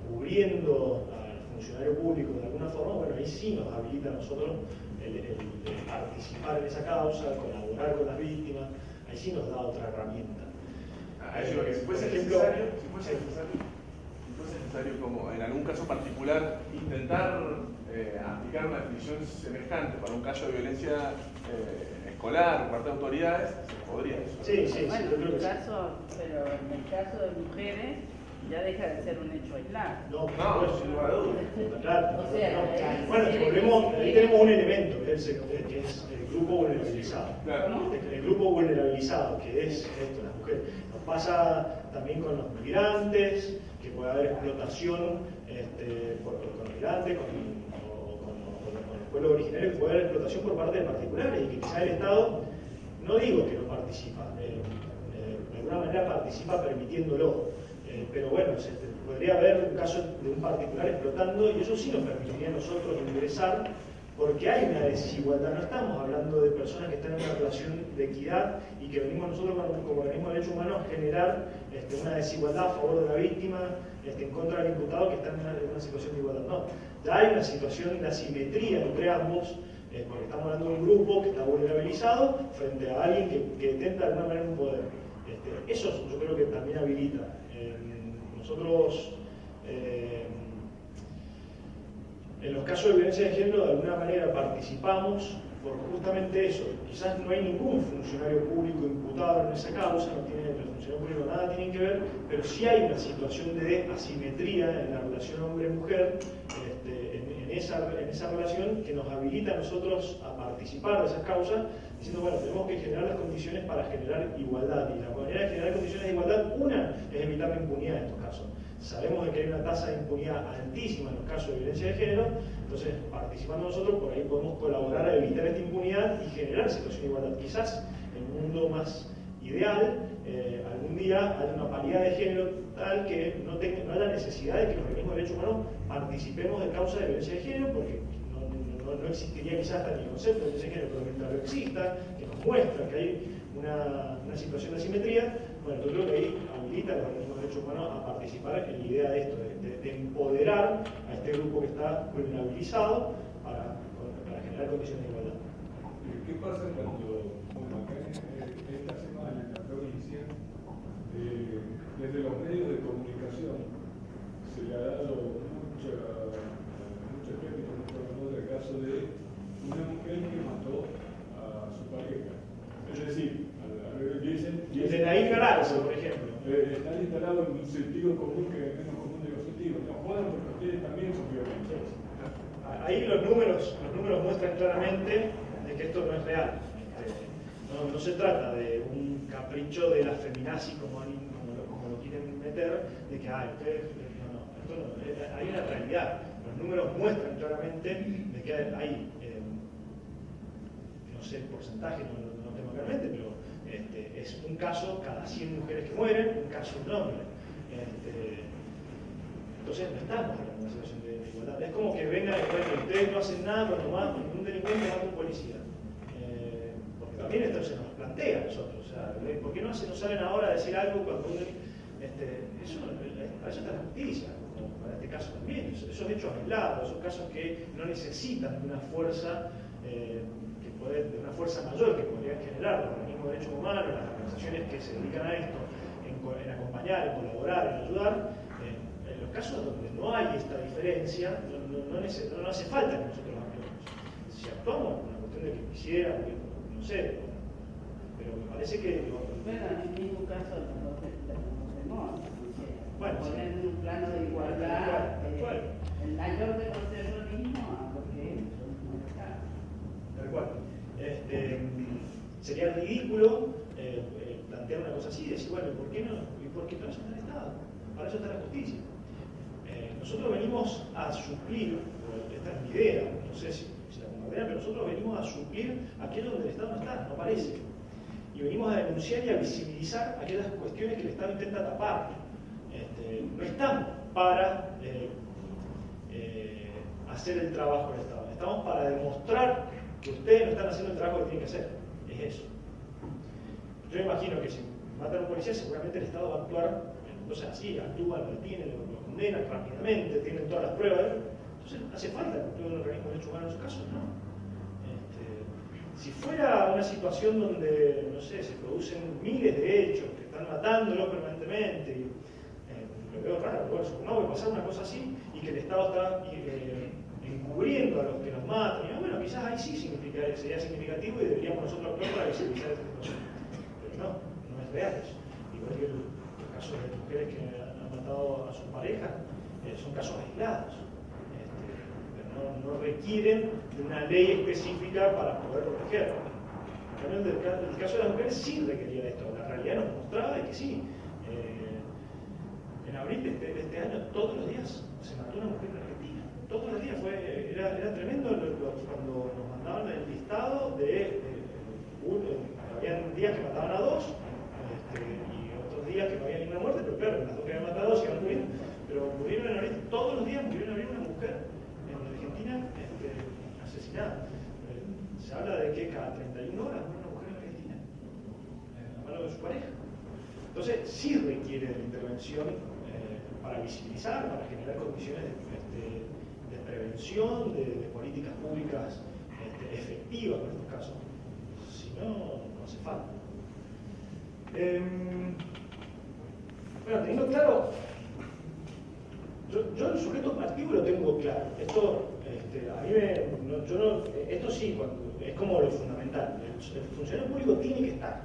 cubriendo al funcionario público de alguna forma, bueno, ahí sí nos habilita a nosotros el participar en esa causa, colaborar con las víctimas, ahí sí nos da otra herramienta. Eso que si fuese necesario, como en algún caso particular, intentar aplicar una definición semejante para un caso de violencia escolar por parte de autoridades, se podría eso. Sí, bueno, yo creo que pero en el caso de mujeres ya deja de ser un hecho aislado. No, sin lugar a dudas. Claro. O sea, bueno, ahí tenemos un elemento que es el grupo vulnerabilizado. Claro. El grupo vulnerabilizado, que es esto, las mujeres. Nos pasa también con los migrantes, que puede haber explotación con los migrantes, con el pueblo originario, que puede haber explotación por parte de particulares y que quizás el Estado, no digo que no participa, de alguna manera participa permitiéndolo. Pero bueno, podría haber un caso de un particular explotando y eso sí nos permitiría a nosotros ingresar porque hay una desigualdad. No estamos hablando de personas que están en una relación de equidad y que venimos nosotros como organismo de derechos humanos a generar una desigualdad a favor de la víctima en contra del imputado que está en una situación de igualdad. No, ya hay una situación de asimetría entre ambos porque estamos hablando de un grupo que está vulnerabilizado frente a alguien que detenta de alguna manera un poder. Eso yo creo que también habilita. Nosotros, en los casos de violencia de género, de alguna manera participamos por justamente eso. Quizás no hay ningún funcionario público imputado en esa causa, el funcionario público nada tiene que ver, pero sí hay una situación de asimetría en la relación hombre-mujer, en esa relación que nos habilita a nosotros a participar de esas causas, diciendo, bueno, tenemos que generar las condiciones para generar igualdad. Y la manera de generar condiciones de igualdad, una, es evitar la impunidad en estos casos. Sabemos de que hay una tasa de impunidad altísima en los casos de violencia de género, entonces participando nosotros, por ahí podemos colaborar a evitar esta impunidad y generar situación de igualdad. Quizás en un mundo más ideal, algún día haya una paridad de género tal que no haya necesidad de que los organismos de derechos humanos participemos de causas de violencia de género, porque no existiría quizás hasta el concepto de violencia de género, pero mientras lo exista, que nos muestra que hay una situación de asimetría, bueno, yo creo que ahí habilita a los organismos de derechos humanos a participar en la idea de esto, de empoderar a este grupo que está vulnerabilizado para generar condiciones de igualdad. ¿Qué pasa cuando, bueno, acá esta semana en la provincia, desde los medios de comunicación se le ha dado mucho crédito, mucho valor al caso de una mujer que mató a su pareja? Es decir, desde Nair Galarza, por ejemplo. Están instalados en un sentido común que es menos común de los sentidos. No jodan porque ustedes también son violentos. Ahí los números muestran claramente de que esto no es real. No se trata de un capricho de la feminazi como lo quieren meter, de que ustedes, esto no, hay una realidad. Los números muestran claramente de que hay, no sé el porcentaje, no tengo claramente, pero es un caso cada 100 mujeres que mueren, un caso un hombre. Entonces no estamos en una situación de igualdad. Es como que vengan y bueno, ustedes no hacen nada cuando un delincuente mata a un policía. Porque también esto se nos plantea a nosotros. O sea, ¿por qué no salen ahora a decir algo cuando un para eso está la justicia, como para este caso también. Esos hechos aislados, esos casos que no necesitan de una fuerza de una fuerza mayor que podrían generar los organismos de derechos humanos, las organizaciones que se dedican a esto, en acompañar, en colaborar, en ayudar. En los casos donde no hay esta diferencia, no hace falta que nosotros actuemos. Si actuamos, por una cuestión de que quisiera, no sé, pero me parece que... Bueno, en el mismo caso los tenemos, bueno, poner en un plano de igualdad, el mayor de los terrorismo a lo que no está. Tal cual. Sería ridículo plantear una cosa así y decir, bueno, ¿por qué no? ¿Y por qué para eso está el Estado? Para eso está la justicia. Nosotros venimos a suplir, esta es mi idea, no sé si la compartirán, pero nosotros venimos a suplir aquello donde el Estado no está, no aparece. Y venimos a denunciar y a visibilizar aquellas cuestiones que el Estado intenta tapar. No estamos para hacer el trabajo del Estado, estamos para demostrar que ustedes no están haciendo el trabajo que tienen que hacer. Es eso. Yo me imagino que si matan a un policía, seguramente el Estado va a actuar, entonces así, actúan, lo detienen, lo condenan rápidamente, tienen todas las pruebas. Entonces, ¿hace falta que un organismo de derechos humanos en su caso? No. Si fuera una situación donde, no sé, se producen miles de hechos, que están matándolos permanentemente, y, lo veo raro, bueno, no puede pasar una cosa así, y que el Estado está encubriendo a los que nos matan, y bueno, quizás ahí sí sería significativo y deberíamos nosotros actuar para visibilizar esta situación. Pero no es real eso. Igual que los casos de mujeres que han matado a sus parejas, son casos aislados. No requieren de una ley específica para poder protegerlo. En el caso de las mujeres sí requería esto. La realidad nos mostraba de que sí. En abril de este año, todos los días se mató una mujer en Argentina. Todos los días era tremendo cuando nos mandaban el listado habían días que mataban a 2 y otros días que no había ninguna muerte, pero claro, las 2 que habían matado a 2 iban muriendo. Pero murieron en abril, todos los días murieron en abril una mujer en Argentina asesinada. Se habla de que cada 31 horas muere una mujer en Argentina a mano de su pareja. Entonces sí requiere de intervención para visibilizar, para generar condiciones de prevención, de políticas públicas efectivas en estos casos. Si no, no hace falta. Bueno, teniendo claro, yo el sujeto activo lo tengo claro. Esto, a mí esto sí, es como lo fundamental. El funcionario público tiene que estar,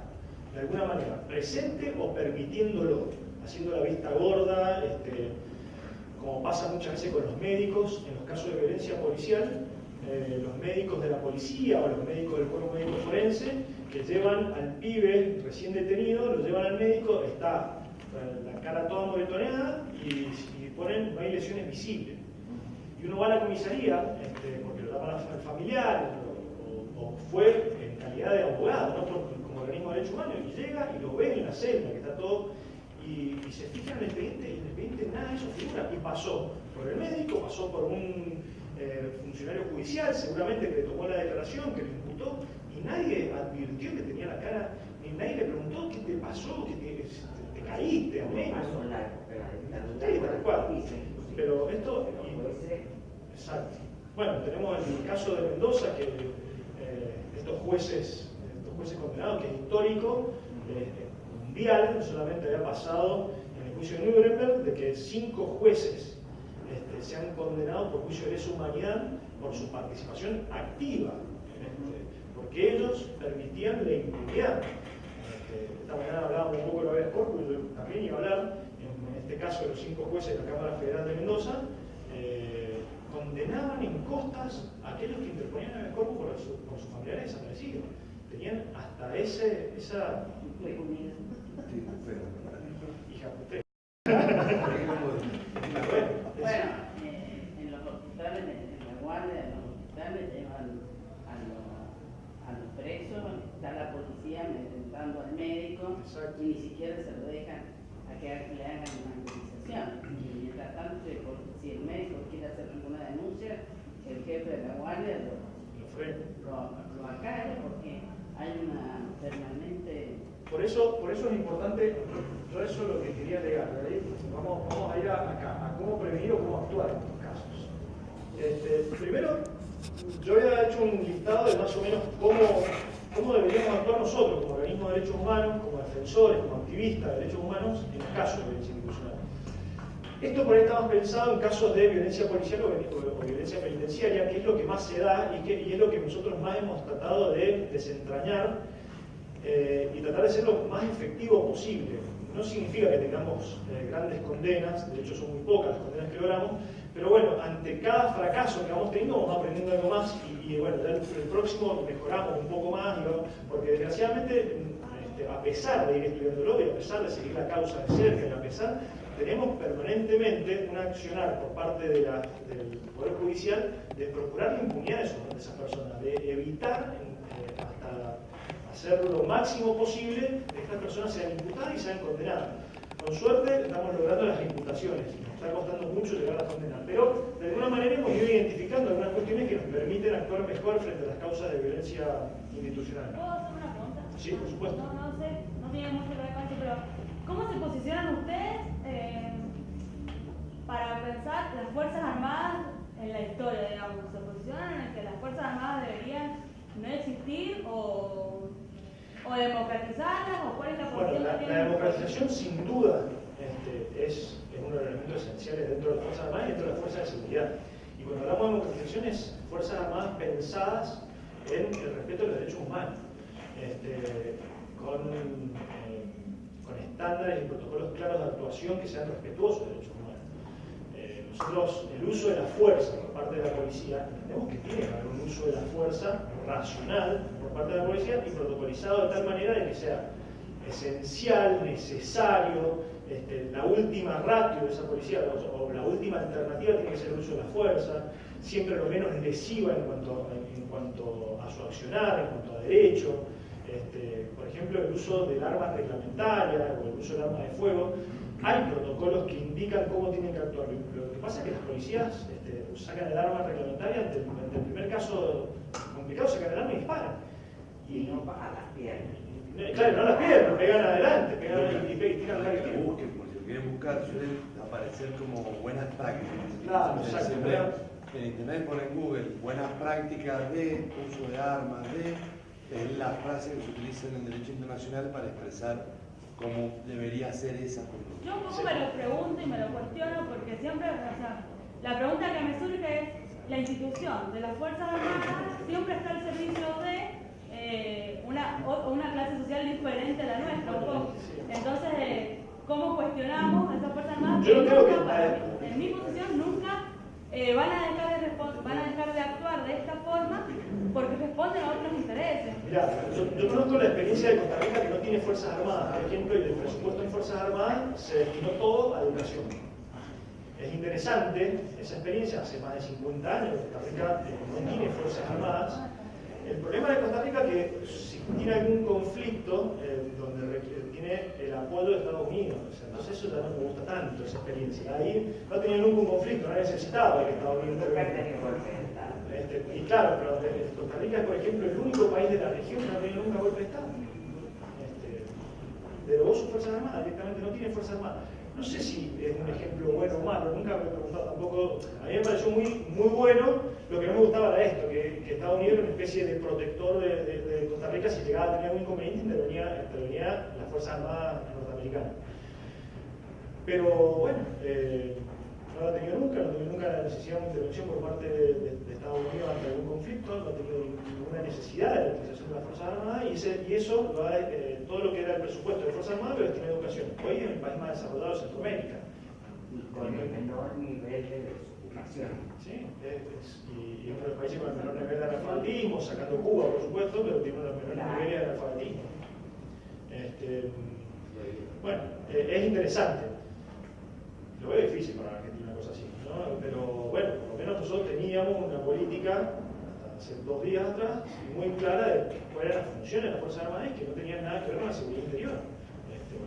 de alguna manera, presente o permitiéndolo, haciendo la vista gorda, como pasa muchas veces con los médicos, en los casos de violencia policial, los médicos de la policía o los médicos del cuerpo médico forense, que llevan al pibe recién detenido, lo llevan al médico, está la cara toda moretoneada y ponen, no hay lesiones visibles. Y uno va a la comisaría, porque lo llaman al familiar, o fue en calidad de abogado, ¿no? Como organismo de derechos humanos, y llega y lo ve en la celda, que está todo, y se fijan en el expediente, y en el expediente nada de eso figura. Y pasó por el médico, pasó por un funcionario judicial, seguramente que le tomó la declaración, que lo imputó, y nadie advirtió que tenía la cara ni y nadie le preguntó qué te pasó, te caíste, al menos. Tal cual. Pero esto... Exacto. Bueno, tenemos el caso de Mendoza, que estos jueces condenados, que es histórico, mundial, no solamente había pasado en el juicio de Nuremberg, de que 5 jueces se han condenado por juicio de lesa humanidad por su participación activa, porque ellos permitían la impunidad. Esta mañana hablábamos un poco de la habeas corpus, yo también iba a hablar, en este caso de los 5 jueces de la Cámara Federal de Mendoza, condenaban en costas a aquellos que interponían habeas corpus por sus familiares desaparecidos. Tenían hasta esa... Hija putea. Bueno, en los hospitales, en la guardia, en los hospitales llevan a los presos, está la policía dando al médico. Exacto. Y ni siquiera se lo dejan a que le hagan una autorización. Y mientras tanto, si el médico quiere hacer alguna denuncia, el jefe de la guardia lo acalla porque hay una permanente... Por eso es importante, yo eso es lo que quería llegar. Vamos a ir a cómo prevenir o cómo actuar en estos casos. Primero, yo había hecho un listado de más o menos cómo deberíamos actuar nosotros como organismo de derechos humanos, como defensores, como activistas de derechos humanos en casos de violencia institucional. Esto por ahí estamos pensando en casos de violencia policial o violencia penitenciaria, que es lo que más se da y es lo que nosotros más hemos tratado de desentrañar y tratar de ser lo más efectivo posible. No significa que tengamos grandes condenas, de hecho son muy pocas las condenas que logramos, pero bueno, ante cada fracaso que vamos teniendo vamos aprendiendo algo más y bueno, ya el próximo mejoramos un poco más, porque desgraciadamente a pesar de ir estudiándolo y a pesar de seguir la causa de cerca y a pesar, tenemos permanentemente un accionar por parte del Poder Judicial de procurar la impunidad de esas personas, de evitar hasta hacer lo máximo posible de que estas personas sean imputadas y sean condenadas. Con suerte estamos logrando las imputaciones, nos está costando mucho llegar a las condenas, pero de alguna manera hemos ido identificando algunas cuestiones que nos permiten actuar mejor frente a las causas de violencia institucional. ¿Puedo hacer una pregunta? Sí, por supuesto. No sé, no tiene mucho que ver con eso, pero ¿cómo se posicionan ustedes para pensar las Fuerzas Armadas en la historia, digamos? ¿Se posicionan en que las Fuerzas Armadas deberían no existir o democratizarlas o cuál es la posición? Bueno, la democratización sin duda es uno de los elementos esenciales dentro de las Fuerzas Armadas y dentro de las Fuerzas de Seguridad. Y cuando hablamos de democratización es Fuerzas Armadas pensadas en el respeto de los derechos humanos, con estándares y protocolos claros de actuación que sean respetuosos de derechos humanos. Nosotros, el uso de la fuerza por parte de la policía, entendemos que tiene que haber un uso de la fuerza racional por parte de la policía y protocolizado de tal manera de que sea esencial, necesario, la última ratio de esa policía o la última alternativa tiene que ser el uso de la fuerza, siempre lo menos lesiva en cuanto a su accionar, en cuanto a derecho. Por ejemplo, el uso del arma reglamentaria o el uso del arma de fuego. Hay protocolos que indican cómo tienen que actuar. Lo que pasa es que las policías sacan el arma reglamentaria ante el primer caso complicado, sacan el arma y disparan. Y no bajan las piernas. Claro, no las piernas, pegan adelante, pegan y tiran la que busquen, porque lo que quieren buscar suelen aparecer como buenas prácticas. Claro, exacto. En internet ponen Google buenas prácticas de uso de armas, es la frase que se utiliza en el derecho internacional para expresar cómo debería ser esa conducta. Yo un poco me lo pregunto y me lo cuestiono porque siempre, la pregunta que me surge es, la institución de las Fuerzas Armadas siempre está al servicio de una clase social diferente a la nuestra, un poco. Entonces, ¿cómo cuestionamos a esas Fuerzas Armadas? Yo no creo que en mi posición nunca van a dejar de actuar de esta forma porque responden a otros intereses. Mirá, yo conozco la experiencia de Costa Rica que no tiene Fuerzas Armadas, por ejemplo, y del presupuesto en Fuerzas Armadas se destinó todo a educación. Es interesante esa experiencia, hace más de 50 años Costa Rica no tiene Fuerzas Armadas. El problema de Costa Rica es que si tiene algún conflicto donde tiene el apoyo de Estados Unidos, entonces eso ya no me gusta tanto, esa experiencia. Ahí no ha tenido nunca un conflicto, no ha necesitado que Estados Unidos y claro, pero Costa Rica es, por ejemplo, el único país de la región que no ha tenido nunca golpe de Estado. derogó sus Fuerzas Armadas, directamente no tiene Fuerzas Armadas. No sé si es un ejemplo bueno o malo, nunca me he preguntado tampoco. A mí me pareció muy bueno. Lo que no me gustaba era esto, que Estados Unidos era una especie de protector de Costa Rica. Si llegaba a tener un inconveniente, intervenía las Fuerzas Armadas norteamericanas. Pero bueno, no la ha tenido nunca, no ha tenido nunca la necesidad de una intervención por parte de Estados Unidos ante algún conflicto, no ha tenido ninguna necesidad de la utilización de las Fuerzas Armadas, y eso todo lo que era el presupuesto de Fuerzas Armadas lo destina a educación. Hoy es el país más desarrollado de Centroamérica. Y con el menor nivel de desocupación. Sí, y uno de los países con el menor nivel de analfabetismo, sacando Cuba, por supuesto, pero tiene uno de los menores niveles de analfabetismo. Bueno, es interesante. Lo veo difícil para Argentina una cosa así, ¿no? Pero bueno, por lo menos nosotros teníamos una política hace 2 días atrás muy clara de cuáles eran las funciones de las Fuerzas Armadas y que no tenían nada que ver con la seguridad interior, con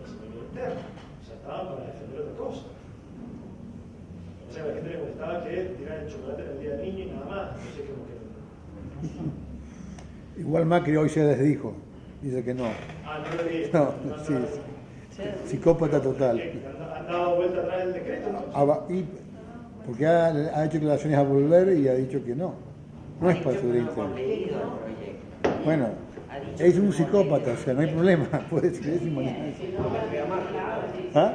la seguridad interna. O sea, estaban para defender otra cosa. O sea, a la gente le molestaba que tiraran el chocolate en el día del niño y nada más. No sé qué es lo que... Igual Macri hoy se desdijo, dice que no. Ah, no lo vi. No, sí. Psicópata total. ¿Han dado vuelta atrás del decreto? ¿No? Porque ha hecho declaraciones a volver y ha dicho que no. No es para seguridad interna. Bueno, es un psicópata, o sea, no hay problema. Puede decir eso y manejar eso. ¿Ah?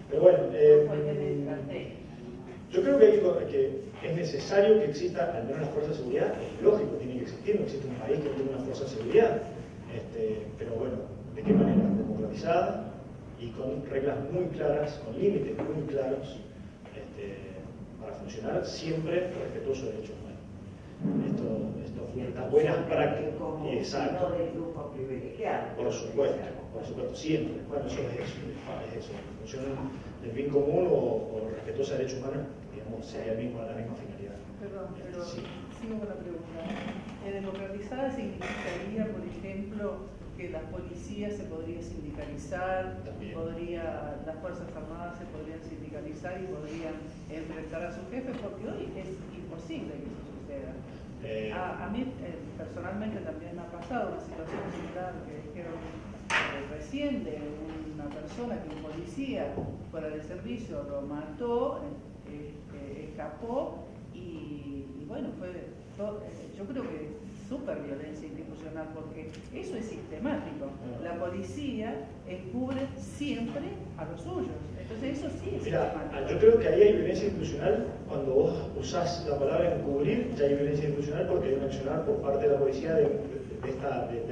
Pero bueno, yo creo que es necesario que exista al menos una fuerza de seguridad. Es lógico, tiene que existir. No existe un país que no tenga una fuerza de seguridad. Pero bueno, ¿de qué manera? Democratizada y con reglas muy claras, con límites muy claros, para funcionar siempre respetuoso de derechos humanos. Estas buenas prácticas. Exacto. Por supuesto, siempre. Bueno, eso es eso. Función del bien común o respetuosa de derechos humanos, digamos, sería la misma finalidad. Perdón, pero sigo con la pregunta. Democratizada significaría, por ejemplo, que las policías se podrían sindicalizar, las Fuerzas Armadas se podrían sindicalizar y podrían enfrentar a sus jefes, porque hoy es imposible que eso suceda. A mí personalmente también me ha pasado una situación similar que dijeron recién de una persona que un policía fuera de servicio lo mató, escapó y bueno, yo creo que súper violencia institucional, porque eso es sistemático. La policía encubre siempre a los suyos. Entonces eso sí es sistemático. Yo creo que ahí hay violencia institucional. Cuando vos usás la palabra encubrir, ya hay violencia institucional porque hay un accionar por parte de la policía de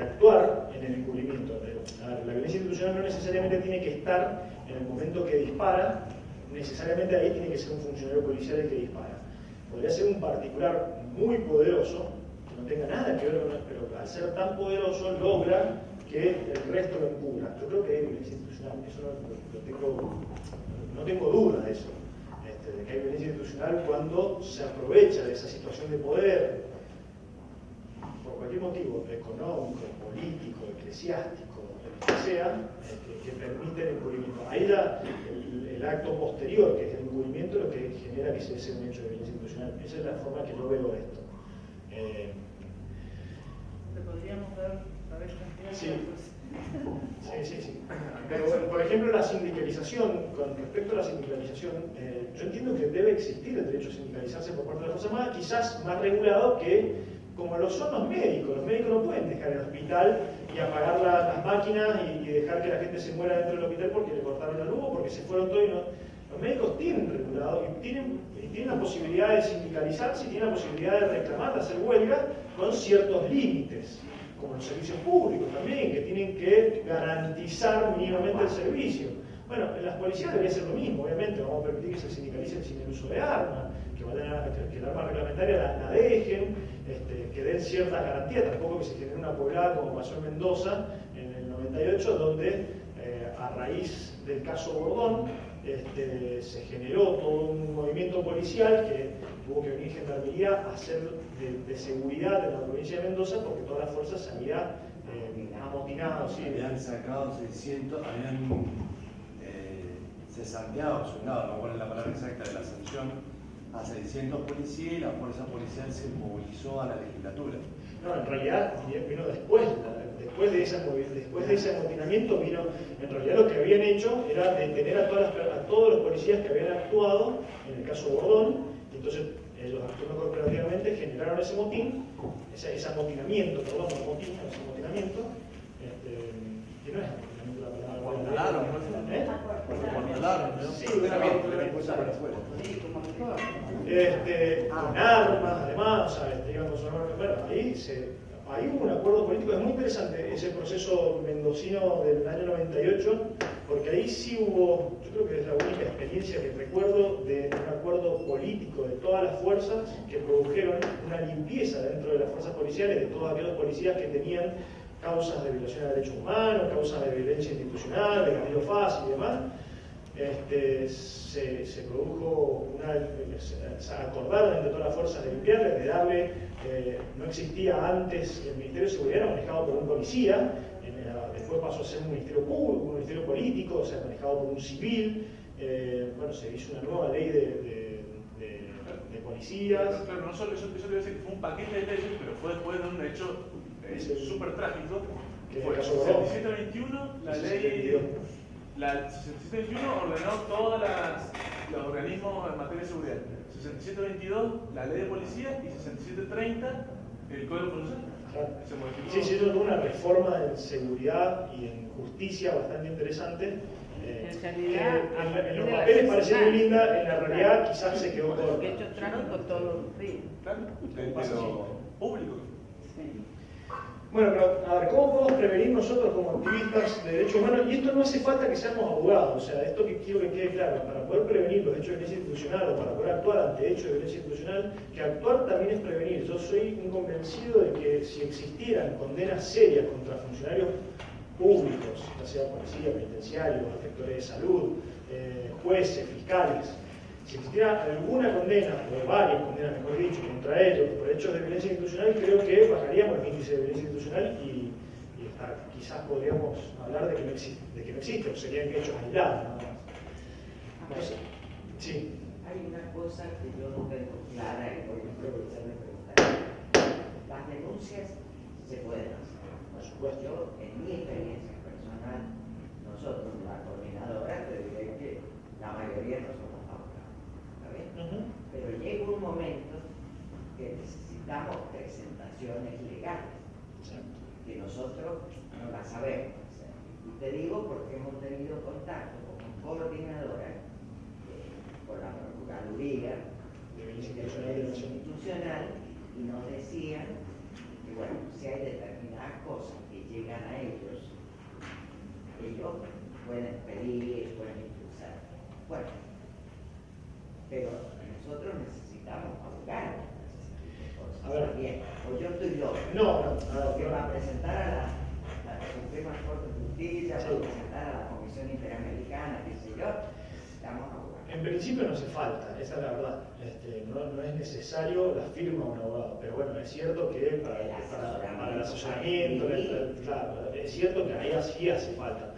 actuar en el encubrimiento. La violencia institucional no necesariamente tiene que estar en el momento que dispara, necesariamente ahí tiene que ser un funcionario policial el que dispara. Podría ser un particular muy poderoso, que no tenga nada que ver con eso, pero al ser tan poderoso logra que el resto lo encubra. Yo creo que hay violencia institucional, eso no tengo duda de eso, de que hay violencia institucional cuando se aprovecha de esa situación de poder, por cualquier motivo, económico, político, eclesiástico, el que sea, que permite el encubrimiento. Ahí el acto posterior, que es el encubrimiento, lo que genera que ese sea un hecho de violencia institucional. Esa es la forma que yo veo esto. ¿Le podríamos dar a ver cantidad de Sí. Pero bueno, por ejemplo, la sindicalización, con respecto a la sindicalización, yo entiendo que debe existir el derecho a sindicalizarse por parte de las Fuerzas Armadas, quizás más regulado que como lo son los médicos. Los médicos no pueden dejar el hospital y apagar las máquinas y dejar que la gente se muera dentro del hospital porque le cortaron la luz o porque se fueron todos y no. Los médicos tienen regulado y tienen la posibilidad de sindicalizarse y tienen la posibilidad de reclamar, de hacer huelga con ciertos límites, como los servicios públicos también, que tienen que garantizar mínimamente el servicio. Bueno, en las policías debería ser lo mismo, obviamente, vamos a permitir que se sindicalicen sin el uso de armas, que el arma reglamentaria la dejen, que den ciertas garantías, tampoco que se genere una poblada como pasó en Mendoza en el 98, donde a raíz del caso Bordón se generó todo un movimiento policial que tuvo que venir Gendarmería a hacer de seguridad en la provincia de Mendoza porque todas las fuerzas se habían amotinado. ¿Sí? Habían sacado 600, habían cesanteado, no cuál es la palabra exacta de la sanción, a 600 policías y la fuerza policial se movilizó a la legislatura. No, en realidad vino después de ese amotinamiento vino, en realidad lo que habían hecho era detener a todos los policías que habían actuado, en el caso Bordón, y entonces ellos actuando cooperativamente generaron ese motín, ese amotinamiento, perdón, no motín, ese amotinamiento, que no es amotinamiento la palabra. Sí, con armas, además, o sea, iban con su arma. Bueno, ahí hubo un acuerdo político. Es muy interesante ese proceso mendocino del año 98, porque ahí sí hubo, yo creo que es la única experiencia que recuerdo de un acuerdo político de todas las fuerzas que produjeron una limpieza dentro de las fuerzas policiales, de todos aquellos policías que tenían causas de violación de derechos humanos, causas de violencia institucional, de gatillo fácil y demás. Se produjo se acordaron entre todas las fuerzas de limpiarle, de darle, no existía antes el Ministerio de Seguridad, era manejado por un policía, después pasó a ser un ministerio público, un ministerio político, o sea, manejado por un civil. Bueno, se hizo una nueva ley de policías. Claro, no solo eso quiere decir que fue un paquete de leyes, pero fue después de un hecho súper trágico, que fue el 6721, la ley. La 6721 ordenó todos los organismos en materia de seguridad. 6722, la ley de policía, y 6730, el Código Procesal. Se modificó. Sí, tuvo una reforma en seguridad y en justicia bastante interesante. En realidad, en los papeles parecía muy linda, en la realidad quizás se quedó corta. Porque hecho tráfico todo Pero público. Bueno, pero a ver, ¿cómo podemos prevenir nosotros como activistas de derechos humanos? Y esto no hace falta que seamos abogados, o sea, esto que quiero que quede claro, para poder prevenir los hechos de violencia institucional o para poder actuar ante hechos de violencia institucional, que actuar también es prevenir. Yo soy un convencido de que si existieran condenas serias contra funcionarios públicos, ya sea policía, penitenciarios, inspectores de salud, jueces, fiscales, si existiera alguna condena, o varias condenas, mejor dicho, contra ellos por hechos de violencia institucional, creo que bajaríamos el índice de violencia institucional y quizás podríamos hablar de que no existe, o serían hechos aislados, nada más. Entonces, sí. Hay una cosa que yo no tengo clara y voy a aprovechar de preguntar. Las denuncias se pueden hacer. Por supuesto, yo, en mi experiencia personal, nosotros, la coordinadora, te diré que la mayoría no somos abogados. ¿Está bien? Pero llega un momento que necesitamos presentaciones legales, que nosotros no las sabemos hacer. Y te digo porque hemos tenido contacto como coordinadora con la Procuraduría de Violencia Institucional y nos decían que, bueno, si hay determinadas cosas que llegan a ellos pueden pedir, pueden impulsar. Bueno, pero nosotros necesitamos abogados. A ver, bien, o yo estoy loco. No, que va a presentar a la Suprema Corte de Justicia, va a presentar a la Comisión Interamericana, qué sé yo, necesitamos abogados. En principio no hace falta, esa es la verdad. No es necesario la firma de un abogado, pero bueno, es cierto que para el asesoramiento, claro, es cierto que ahí sí hace falta.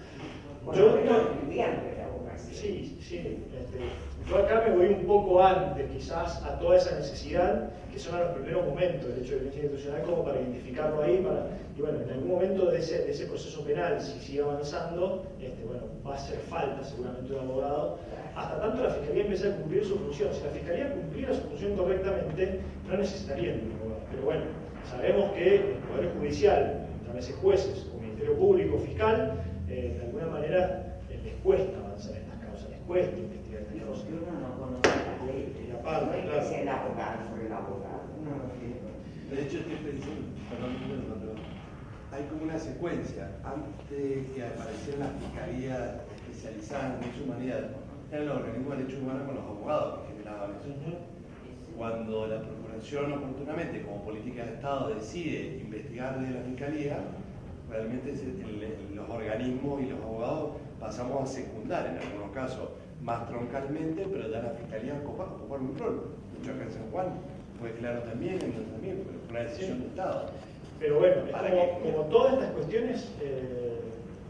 Yo acá me voy un poco antes, quizás, a toda esa necesidad que son a los primeros momentos del hecho de violencia institucional, como para identificarlo ahí, y bueno, en algún momento de ese proceso penal, si sigue avanzando, bueno, va a hacer falta seguramente un abogado, hasta tanto la Fiscalía empiece a cumplir su función. Si la Fiscalía cumpliera su función correctamente, no necesitaría ningún abogado. Pero bueno, sabemos que el Poder Judicial, a veces jueces o Ministerio Público, fiscal, de alguna manera les cuesta avanzar en estas causas, les cuesta investigar estas causas. Uno no conoce la ley, y aparte, no hay que ser el abogado por el abogado. De hecho, estoy pensando, perdón, hay como una secuencia. Antes que apareciera la Fiscalía especializada en Derechos Humanidad, eran los organismos de derechos humanos con los abogados que generaban eso. Cuando la Procuración oportunamente, como política de Estado, decide investigar desde la Fiscalía, realmente los organismos y los abogados pasamos a secundar en algunos casos, más troncalmente, pero ya la Fiscalía ocupar un rol. De hecho, acá en San Juan fue claro también, entonces también, pero fue una decisión de Estado. Pero bueno, como todas estas cuestiones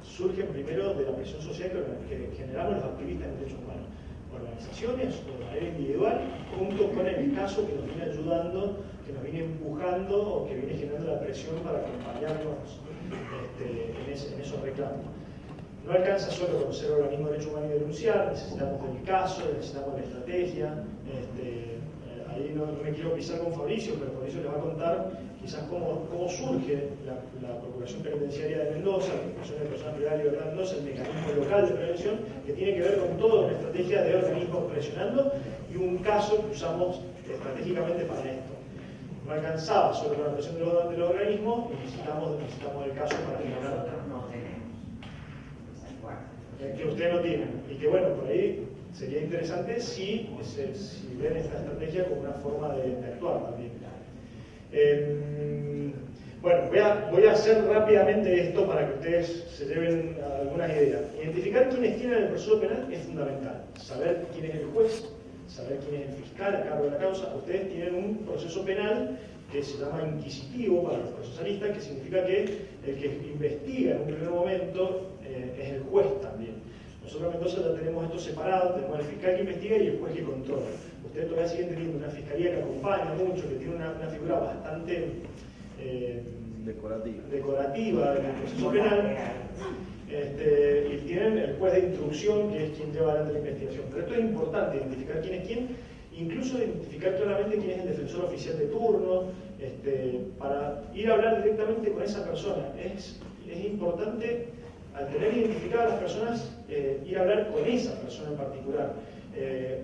surgen primero de la presión social que generamos los activistas en derechos humanos. organizaciones o de manera individual, junto con el caso que nos viene ayudando, que nos viene empujando o que viene generando la presión para acompañarnos en esos reclamos. No alcanza solo con ser organismo de derecho humano y denunciar, necesitamos del caso, necesitamos la estrategia. Ahí no me quiero pisar con Fabricio, pero Fabricio le va a contar quizás cómo surge la Procuración Penitenciaria de Mendoza, la Procuración de Personas Privadas de Libertad de Mendoza, el mecanismo local de prevención, que tiene que ver con toda una estrategia de organismos presionando y un caso que usamos estratégicamente para esto. No alcanzaba solo con la presión de los organismos, necesitamos el caso para generar. Que usted no tiene. Y que bueno, por ahí sería interesante si ven esta estrategia como una forma de actuar también. Bueno, voy a hacer rápidamente esto para que ustedes se lleven algunas ideas. Identificar quiénes tienen el proceso penal es fundamental. Saber quién es el juez, saber quién es el fiscal a cargo de la causa. Ustedes tienen un proceso penal que se llama inquisitivo para los procesalistas, que significa que el que investiga en un primer momento es el juez también. Nosotros en Mendoza ya tenemos esto separado, tenemos el fiscal que investiga y el juez que controla. Ustedes todavía siguen teniendo una fiscalía que acompaña mucho, que tiene una figura bastante decorativa en el proceso penal, y tienen el juez de instrucción, que es quien lleva adelante la investigación. Pero esto es importante, identificar quién es quién, incluso identificar claramente quién es el defensor oficial de turno, para ir a hablar directamente con esa persona. Es importante, al tener identificadas las personas, ir a hablar con esa persona en particular,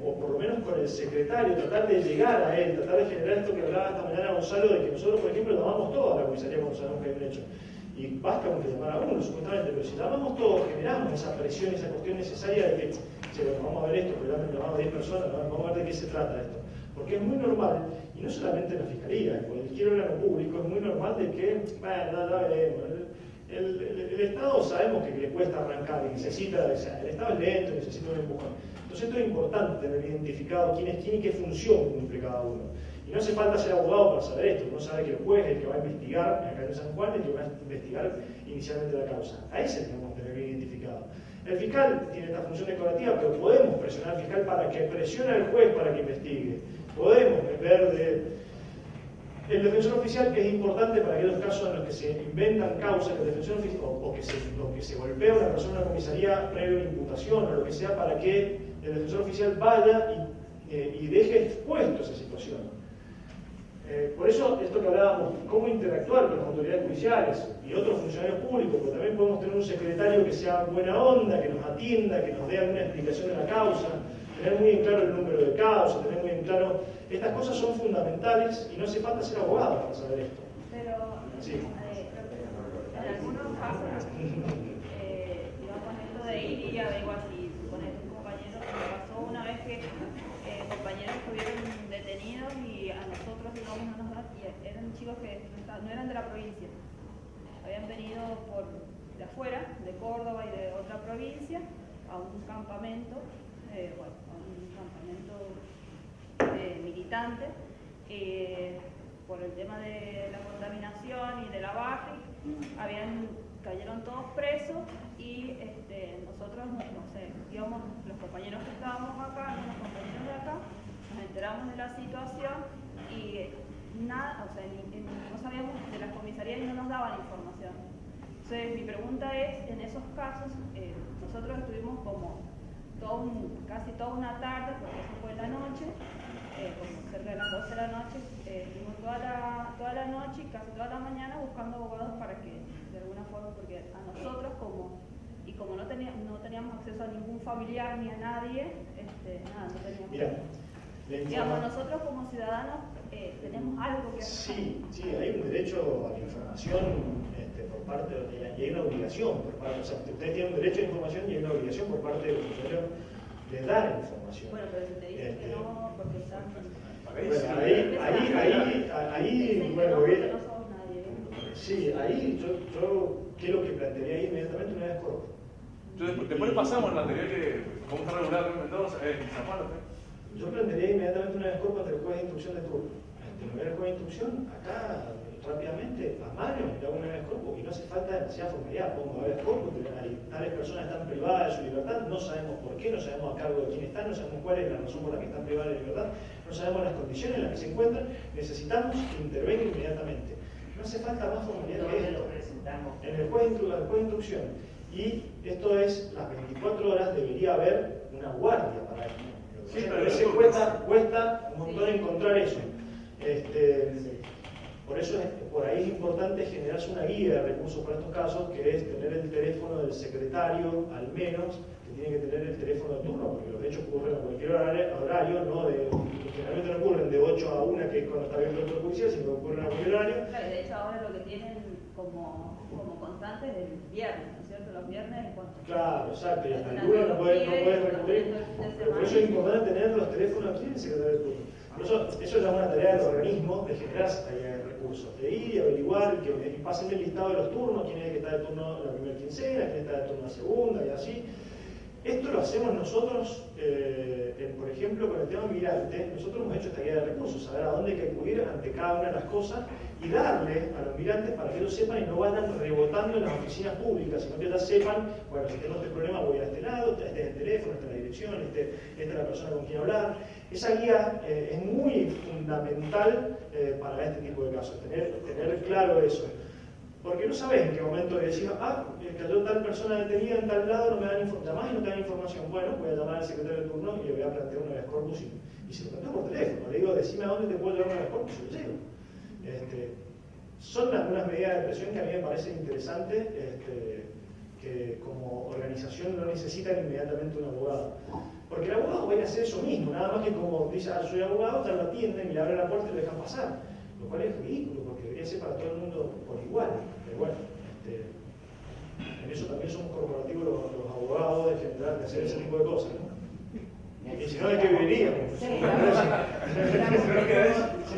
o por lo menos con el secretario, tratar de llegar a él, tratar de generar esto que hablaba esta mañana Gonzalo, de que nosotros, por ejemplo, llamamos todos a la comisaría cuando sabemos que hay un hecho. Y basta con que llamar a uno, supuestamente, pero si llamamos todos, generamos esa presión, esa cuestión necesaria de que, bueno, vamos a ver esto, pero llamamos a 10 personas, vamos a ver de qué se trata esto. Porque es muy normal, y no solamente en la fiscalía, en cualquier órgano público, es muy normal de que, bueno, ya veremos. El Estado sabemos que le cuesta arrancar y necesita, o sea, el Estado es lento, necesita un empujón. Entonces esto es importante, tener identificado quién es quién y qué función cumple cada uno. Y no hace falta ser abogado para saber esto, uno sabe que el juez es el que va a investigar, acá en San Juan, el que va a investigar inicialmente la causa. A ese tenemos que tener bien identificado. El fiscal tiene esta función decorativa, pero podemos presionar al fiscal para que presione al juez para que investigue. Podemos ver el defensor oficial, que es importante para aquellos casos en los que se inventan causas, que el defensor oficial, o que se golpea a una persona en la comisaría previo a una imputación, o lo que sea, para que el defensor oficial vaya y deje expuesto esa situación. Por eso, esto que hablábamos, cómo interactuar con las autoridades judiciales y otros funcionarios públicos, porque también podemos tener un secretario que sea buena onda, que nos atienda, que nos dé alguna explicación de la causa, tener muy en claro el número de causa, tener muy en claro. Estas cosas son fundamentales y no hace falta ser abogado para saber esto. Pero sí. En algunos casos, digamos, esto de ir y averiguar si supones un compañero, me pasó una vez que compañeros estuvieron detenidos y a nosotros, digamos, no nos dan, y eran chicos que no eran de la provincia, habían venido de afuera, de Córdoba y de otra provincia, a un campamento, militante, por el tema de la contaminación y de la baja, cayeron todos presos y nosotros, no sé, íbamos, los compañeros que estábamos acá, los compañeros de acá, nos enteramos de la situación y nada, o sea, no sabíamos de las comisarías y no nos daban información. Entonces mi pregunta es, en esos casos, nosotros estuvimos como casi toda una tarde, porque eso fue la noche, como cerca de las 12 de la noche, estuvimos toda la noche y casi toda la mañana buscando abogados para que, de alguna forma, porque a nosotros como no teníamos acceso a ningún familiar ni a nadie, nada, no teníamos. Mira, digamos, nosotros como ciudadanos tenemos algo que hacer. Sí, hay un derecho a la información por parte y hay una obligación por parte, o sea, ustedes tienen un derecho a la información y hay una obligación por parte de los funcionarios de dar información. Bueno, pero si te dicen que no, porque están... Sí, ahí yo quiero que plantearía inmediatamente una descorpa. Después pasamos en la anterior que cómo está regulado en Mendoza, en San Juan. Yo plantearía inmediatamente una descorpa entre el juez de instrucción de turno. El juez de instrucción, acá rápidamente a mano, le hago un habeas corpus y no hace falta demasiada formalidad. Pongo habeas corpus, tales personas están privadas de su libertad, no sabemos por qué, no sabemos a cargo de quién están, no sabemos cuál es la razón por la que están privadas de libertad, no sabemos las condiciones en las que se encuentran, necesitamos que intervenga inmediatamente. No hace falta más formalidad que esto. En el juez de instrucción. Y esto es, las 24 horas debería haber una guardia para esto. Sí, pero a veces cuesta un montón encontrar eso. Por eso por ahí es importante generarse una guía de recursos para estos casos, que es tener el teléfono del secretario, al menos, que tiene que tener el teléfono de turno, porque los hechos ocurren a cualquier horario, no generalmente no ocurren de 8 a 1, que es cuando está abierto el poder judicial, sino que ocurren a cualquier horario. Claro, de hecho ahora lo que tienen como constante es el viernes, ¿no es cierto? Los viernes. Claro, exacto, y hasta el lunes no puedes recurrir. Por eso es importante tener los teléfonos aquí en el secretario de turno. Por eso es una tarea del organismo de generar esa tarea de recursos, de ir y averiguar, que pasen el listado de los turnos, quién es el que está de turno la primera quincena, quién está de turno la segunda y así. Esto lo hacemos nosotros, por ejemplo, con el tema migrante. Nosotros hemos hecho esta guía de recursos, saber a dónde hay que acudir ante cada una de las cosas y darle a los migrantes para que ellos sepan y no vayan rebotando en las oficinas públicas, sino que ya sepan, bueno, si tengo este problema voy a este lado, este es el teléfono, esta es la dirección, esta es la persona con quien hablar. Esa guía es muy fundamental para este tipo de casos, tener claro eso. Porque no sabes en qué momento decir, cayó tal persona detenida en tal lado, no me dan información, llamás y no te dan información. Bueno, voy a llamar al secretario de turno y le voy a plantear un habeas corpus y se lo planteo por teléfono. Le digo, decime a dónde te puedo llevar un habeas corpus y lo llevo. Son algunas medidas de presión que a mí me parecen interesantes, que como organización no necesitan inmediatamente un abogado. Porque el abogado va a ir a hacer eso mismo, nada más que como dice, soy abogado, ya lo atienden y le abren la puerta y lo dejan pasar. Lo cual es ridículo, porque debería ser para todo el mundo por igual. Pero bueno, en eso también somos corporativos los abogados de generar, de hacer ese tipo de cosas, ¿no? Y si no, ¿de qué viviríamos? Si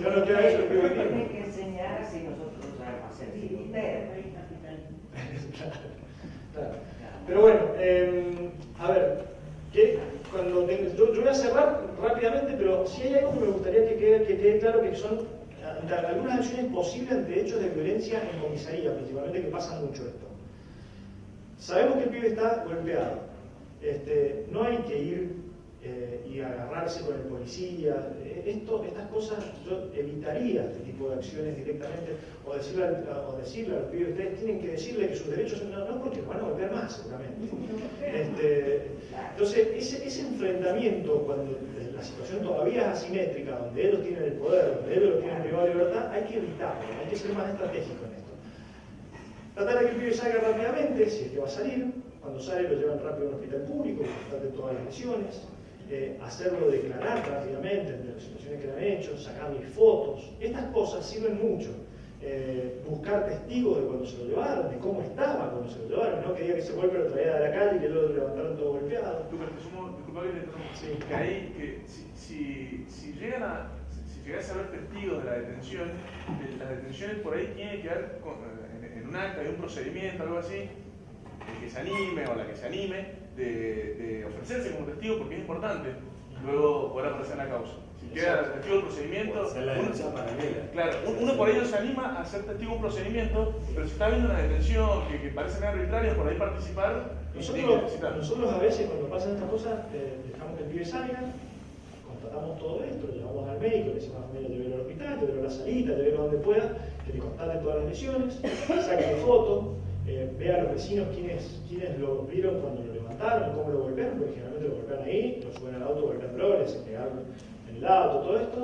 no nos queda eso, ¿de qué viviríamos? Tiene que enseñar así nosotros a hacer ustedes. Claro. Pero bueno, a ver, yo voy a cerrar rápidamente, pero si hay algo que me gustaría que quede claro, que son algunas acciones posibles ante hechos de violencia en comisaría, principalmente, que pasa mucho esto. Sabemos que el pibe está golpeado. No hay que ir y agarrarse con el policía. Estas cosas yo evitaría este tipo de acciones directamente, o decirle a los pibes, ustedes tienen que decirle que sus derechos son no porque los van a golpear más seguramente. Entonces ese enfrentamiento, cuando la situación todavía es asimétrica, donde ellos tienen el poder, donde ellos lo tienen privado de libertad, hay que evitarlo, hay que ser más estratégico en esto. Tratar de que el pibe salga rápidamente, si es que va a salir. Cuando sale lo llevan rápido a un hospital público, constate todas las lesiones. Hacerlo declarar rápidamente de las situaciones que le han hecho, sacar mis fotos. Estas cosas sirven mucho. Buscar testigos de cuando se lo llevaron, de cómo estaba cuando se lo llevaron, no que diga que ese golpe lo traía de la calle y que lo levantaron todo golpeado. Disculpa que le interrumpa. Que ahí, si llegase a haber testigos de la detención, las detenciones por ahí tienen que ver en un acta, de un procedimiento, algo así, el que se anime o la que se anime de ofrecerse como testigo, porque es importante luego poder aparecer en la causa. Si queda testigo del procedimiento, claro, uno por ahí no se anima a ser testigo de un procedimiento, pero si está viendo una detención que parece ser arbitraria, por ahí participar. Nosotros a veces cuando pasan estas cosas dejamos que el pibe salga, constatamos todo esto, lo llevamos al médico, le decimos a la familia, llévelo al hospital, llévelo a la salita, llévelo donde pueda, que le constate todas las lesiones, saque foto, vea a los vecinos quiénes lo vieron cuando lo levantaron, cómo lo golpearon, porque generalmente lo golpean ahí, lo suben al auto golpeándolo, le hacen pegar en el auto, todo esto,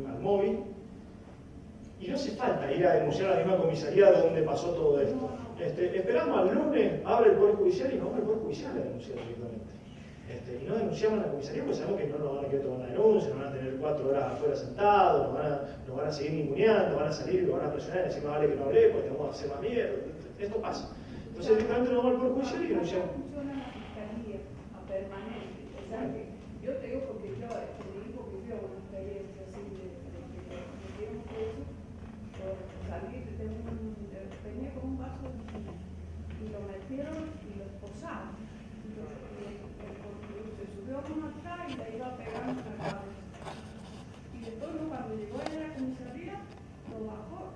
al móvil. Y no hace falta ir a denunciar a la misma comisaría donde pasó todo esto. Esperamos al lunes, abre el Poder Judicial y no abre el Poder Judicial a denunciar directamente. Y no denunciamos a la comisaría porque sabemos que no nos van a querer tomar una denuncia, no van a tener 4 horas afuera sentados, nos van a seguir ninguneando, van a salir, lo van a presionar y decir, más vale que no hablé, pues te vamos a hacer más mierda. Esto pasa. Entonces directamente nos vamos al Poder Judicial y denunciamos. ¿Cómo funciona la fiscalía a permanente? O sea, que yo te digo porque yo, mi hijo vivió una experiencia así de que me dieron preso por salir, venía con un vaso de vino y lo metieron y lo esposaron. Se subió uno atrás y le iba a pegar en la cabeza. Y después cuando llegó a la comisaría, lo bajó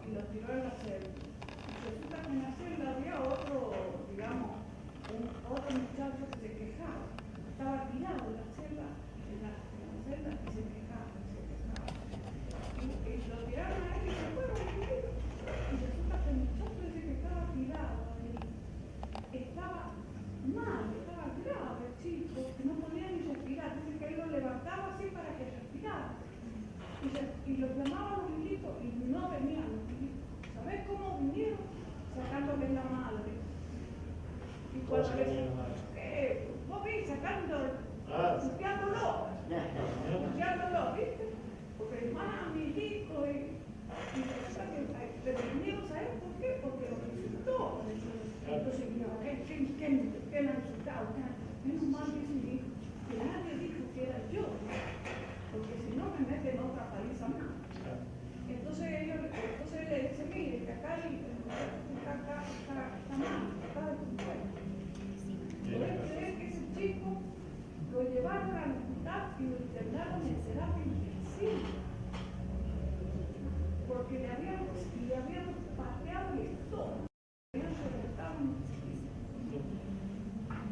¿Cómo se llama la madre? Vos ves sacando, puteándolo, ¿viste? Porque mami, hijo, y resulta que prevenido, ¿sabes por qué? Porque lo insultó. Entonces, ¿quién lo ha insultado? Menos mal que es mi hijo. Que nadie dijo que era yo, porque si no me meten otra paliza más. Entonces él le dice, mire, que acá está mal, está de cumpleaños. ¿Pueden creer que ese chico lo llevaron al hospital y lo internaron en terapia intensiva? Porque le habían pateado el estómago, le habían reventado un chiquito.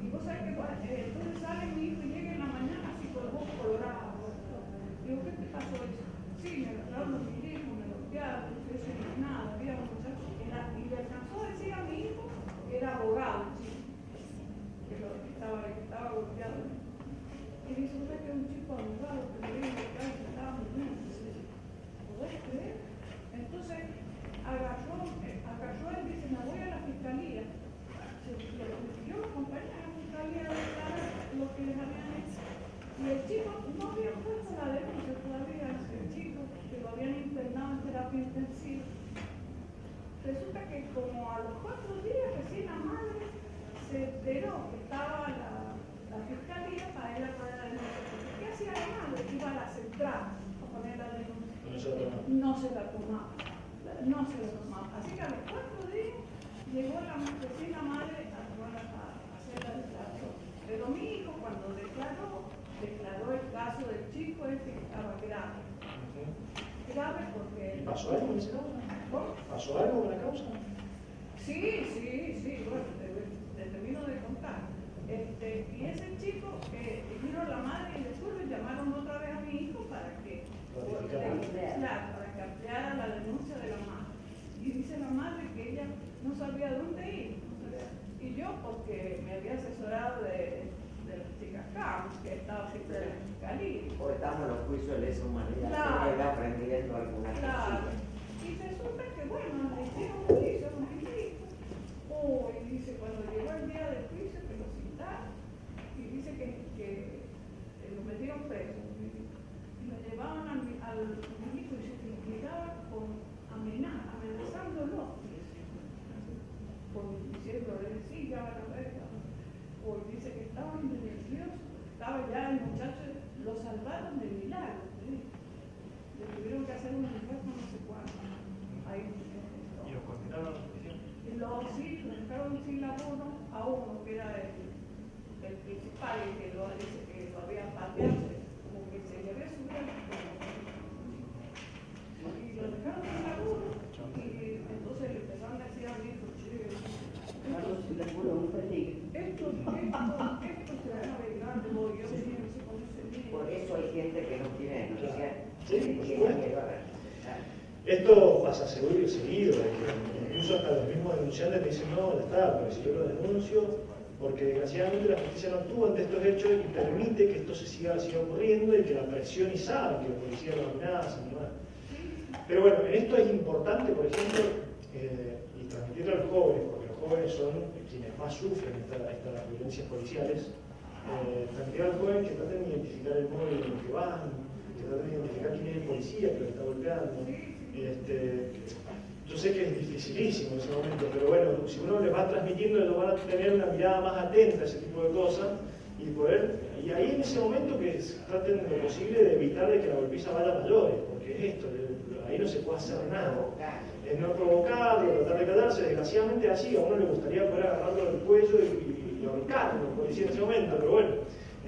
Y vos sabés que entonces sale mi hijo y llega en la mañana así con el ojo colorado. Digo, ¿qué te pasó eso? Sí, me agarraron los hijos, me golpearon, no sé nada, había un muchacho. Y le alcanzó a decir a mi hijo que era abogado, que estaba golpeado. Y dice, ¿usted que es un chico abogado que le dijo que estaba muy bien? ¿Podés creer? Entonces agarró él, dice, me voy a la fiscalía. Yo lo acompañé a la fiscalía a declarar lo que les habían hecho. Y el chico no había puesto la denuncia todavía, el chico que lo habían internado en terapia intensiva. Resulta que como a los 4 días recién la madre se enteró que estaba la fiscalía para ir a poner la denuncia. ¿Qué hacía la madre? Iba a la central a poner la denuncia. No se la tomaba. Así que a los 4 días llegó la vecina madre a hacer la declaración. Pero mi hijo cuando declaró el caso del chico que estaba grave. Grave porque... ¿Y pasó algo con esa causa? ¿Cómo? ¿Pasó algo con la causa? Sí, bueno, te termino de contar. Y ese chico vino la madre y después le llamaron otra vez a mi hijo para que ampliara la denuncia de la madre. Y dice la madre que ella no sabía dónde ir. Y yo, porque me había asesorado de las chicas Camps, que estaba siempre en la fiscalía. O estamos en los juicios de lesa humanidad, Claro. que va aprendiendo algunas cositas. Y resulta que, bueno, le hicieron un juicio a mi hijo. Y dice, cuando llegó el día del juicio, que lo citaron, y dice que lo metieron preso. Y lo llevaban al hijo y se intimidaba amenazándolo. Diciéndole, sí, ya van a ver. Dice que estaba muy nervioso, estaba ya el muchacho, lo salvaron de milagro. Le tuvieron que hacer un enfermo no sé cuánto. Ahí, ¿Y lo condenaron a la prisión? Sí, lo dejaron sin laburo a uno que era el principal, y que lo había pateado, como que se le había subido el y lo dejaron sin laburo, y entonces le empezaron a decir a mi hijo, esto se va a arreglar, por eso hay gente que no tiene denuncia, Sí, por que supuesto. miedo a ver. Esto pasa seguido, incluso hasta los mismos denunciantes te dicen, no, ya está, pero si yo lo denuncio, porque desgraciadamente la justicia no actúa ante estos hechos y permite que esto siga ocurriendo y que la presión y saben que los policías lo amenazan y demás. Pero bueno, en esto es importante, por ejemplo, y transmitirlo a los jóvenes, porque los jóvenes son quienes más sufren estas violencias policiales, transmitir a los jóvenes que traten de identificar el móvil en el que van, que traten de identificar quién es el policía que lo está golpeando. Yo sé que es dificilísimo en ese momento, pero bueno, si uno les va transmitiendo, ellos van a tener una mirada más atenta a ese tipo de cosas y ahí en ese momento que traten lo posible de evitar de que la golpiza vaya a mayores, porque es esto, ahí no se puede hacer nada. Es no provocarlo, tratar de callarse, desgraciadamente así, a uno le gustaría poder agarrarlo del cuello y ahorcarlo, como decía en ese momento, pero bueno,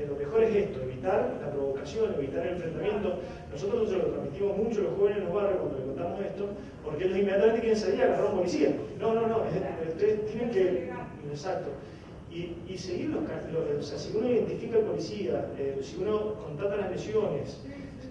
lo mejor es esto, evitar la provocación, evitar el enfrentamiento. Nosotros se lo transmitimos mucho a los jóvenes en los barrios cuando les contamos esto, porque ellos inmediatamente quieren salir a agarrar a un policía. No, ustedes tienen que... Exacto. Y seguir o sea, si uno identifica al policía, si uno contata las lesiones,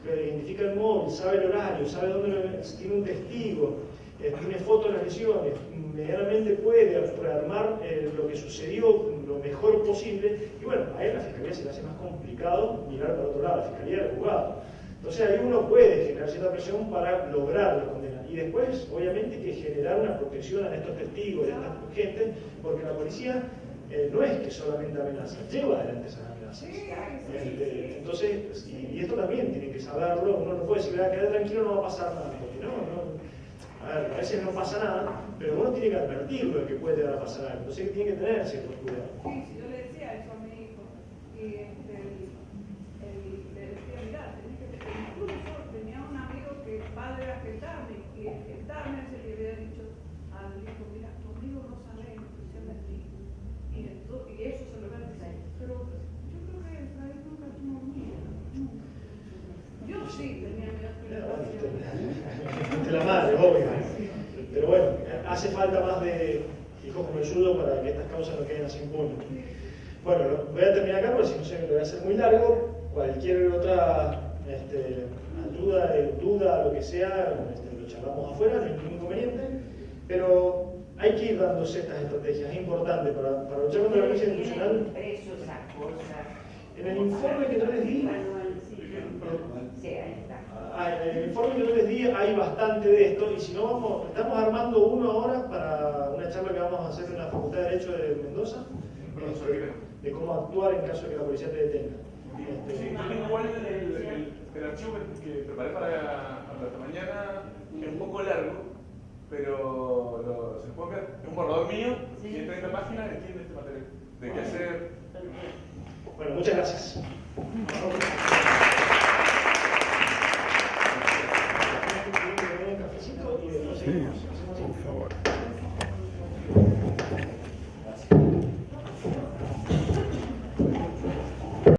identifica el móvil, sabe el horario, sabe dónde tiene un testigo, tiene fotos de las lesiones, medianamente puede rearmar lo que sucedió lo mejor posible, y bueno, a él la fiscalía se le hace más complicado mirar para otro lado, la fiscalía del juzgado. Entonces ahí uno puede generar cierta presión para lograr la condena. Y después, obviamente, que generar una protección a estos testigos, a esta gente, porque la policía no es que solamente amenaza, lleva adelante esas amenazas. Entonces, y esto también tiene que saberlo, uno no puede decir, quédate tranquilo, no va a pasar nada, porque a ver, a veces no pasa nada, pero uno tiene que advertirlo de que puede llegar a pasar algo, entonces tiene que tener ciertos cuidados. Sí, yo le decía eso a mi hijo, y le decía, mirá, incluso tenía un amigo que padre era getarme, y el getarme se le había dicho al hijo, mira, tu amigo no sabe la instrucción de ti, y eso se lo va a decir, pero yo creo que el país nunca tuvo miedo. Yo sí tenía miedo. De la madre, obvio. Pero bueno, hace falta más de hijos como el suyo para que estas causas no queden así impunes. Bueno, voy a terminar acá porque si no se me lo voy a hacer muy largo. Cualquier otra ayuda, duda, lo que sea, lo charlamos afuera, no hay ningún inconveniente. Pero hay que ir dándose estas estrategias, es importante para luchar contra la violencia institucional. En el informe que yo les di, en el informe que yo les di hay bastante de esto, y si no, estamos armando uno ahora para una charla que vamos a hacer en la Facultad de Derecho de Mendoza, de cómo actuar en caso de que la policía te detenga. Sí, yo tengo igual el archivo que preparé para esta mañana, es un poco largo, pero se puede ver, es un borrador mío, tiene 30 páginas y tiene este material de qué hacer. Bueno, muchas gracias. Un cafecito y después seguimos. Por favor.